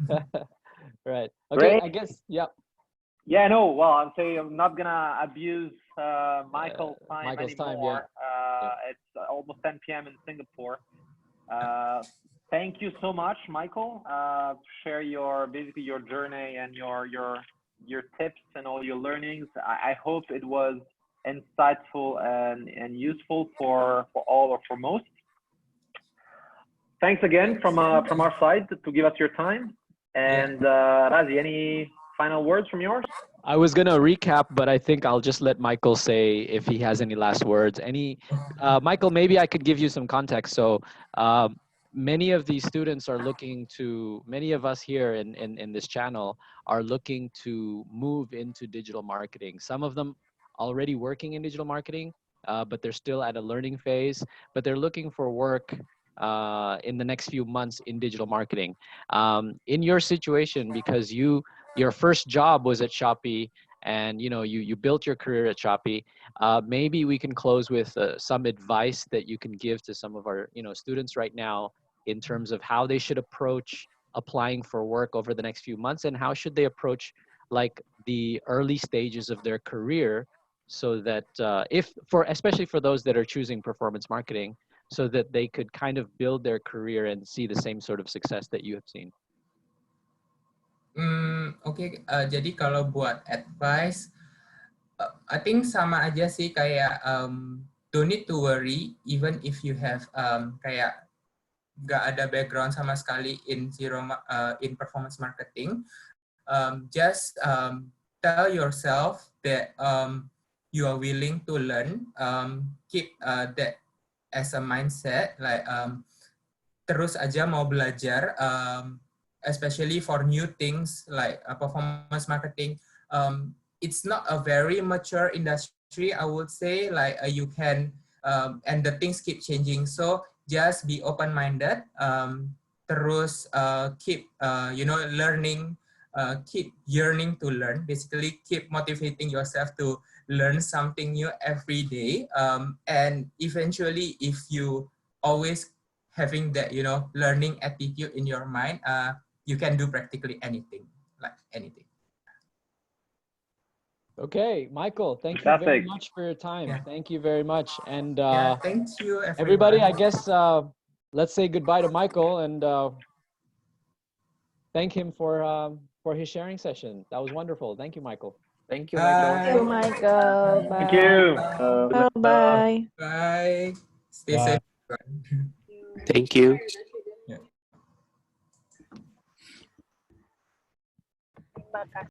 Right. Okay, Great. I guess, yeah. Yeah, no, well, I'm saying I'm not gonna abuse Michael's time anymore. Yeah. It's almost 10 p.m. in Singapore. Thank you so much, Michael, to share basically your journey and your tips and all your learnings. I hope it was insightful and useful for all or for most. Thanks again from our side to give us your time. And Razi, any final words from yours? I was gonna recap, but I think I'll just let Michael say if he has any last words. Michael, maybe I could give you some context. So many of these students are many of us here in this channel are looking to move into digital marketing. Some of them already working in digital marketing, but they're still at a learning phase, but they're looking for work in the next few months in digital marketing. In your situation, because your first job was at Shopee, and you built your career at Shopee, maybe we can close with some advice that you can give to some of our students right now in terms of how they should approach applying for work over the next few months, and how should they approach like the early stages of their career, so that especially for those that are choosing performance marketing, so that they could kind of build their career and see the same sort of success that you have seen? Oke, jadi kalau buat advice, I think sama aja sih kayak don't need to worry even if you have kayak nggak ada background sama sekali in in performance marketing. Just tell yourself that you are willing to learn. Keep that as a mindset, like terus aja mau belajar, especially for new things like performance marketing. It's not a very mature industry, I would say. Like you can, and the things keep changing. So just be open-minded. Terus keep, learning. Keep yearning to learn. Basically, keep motivating yourself to learn something new every day. And eventually, if you always having that, learning attitude in your mind, you can do practically anything, like anything. Okay, Michael, thank you very much for your time. Yeah. Thank you very much. And thank you, everybody, I everyone. guess let's say goodbye to Michael and thank him for his sharing session. That was wonderful. Thank you, Michael. Thank you, Michael. Thank you, Michael. Bye. Thank you. Bye. Bye. Stay Bye. safe. Thank you. Yeah. Terima kasih.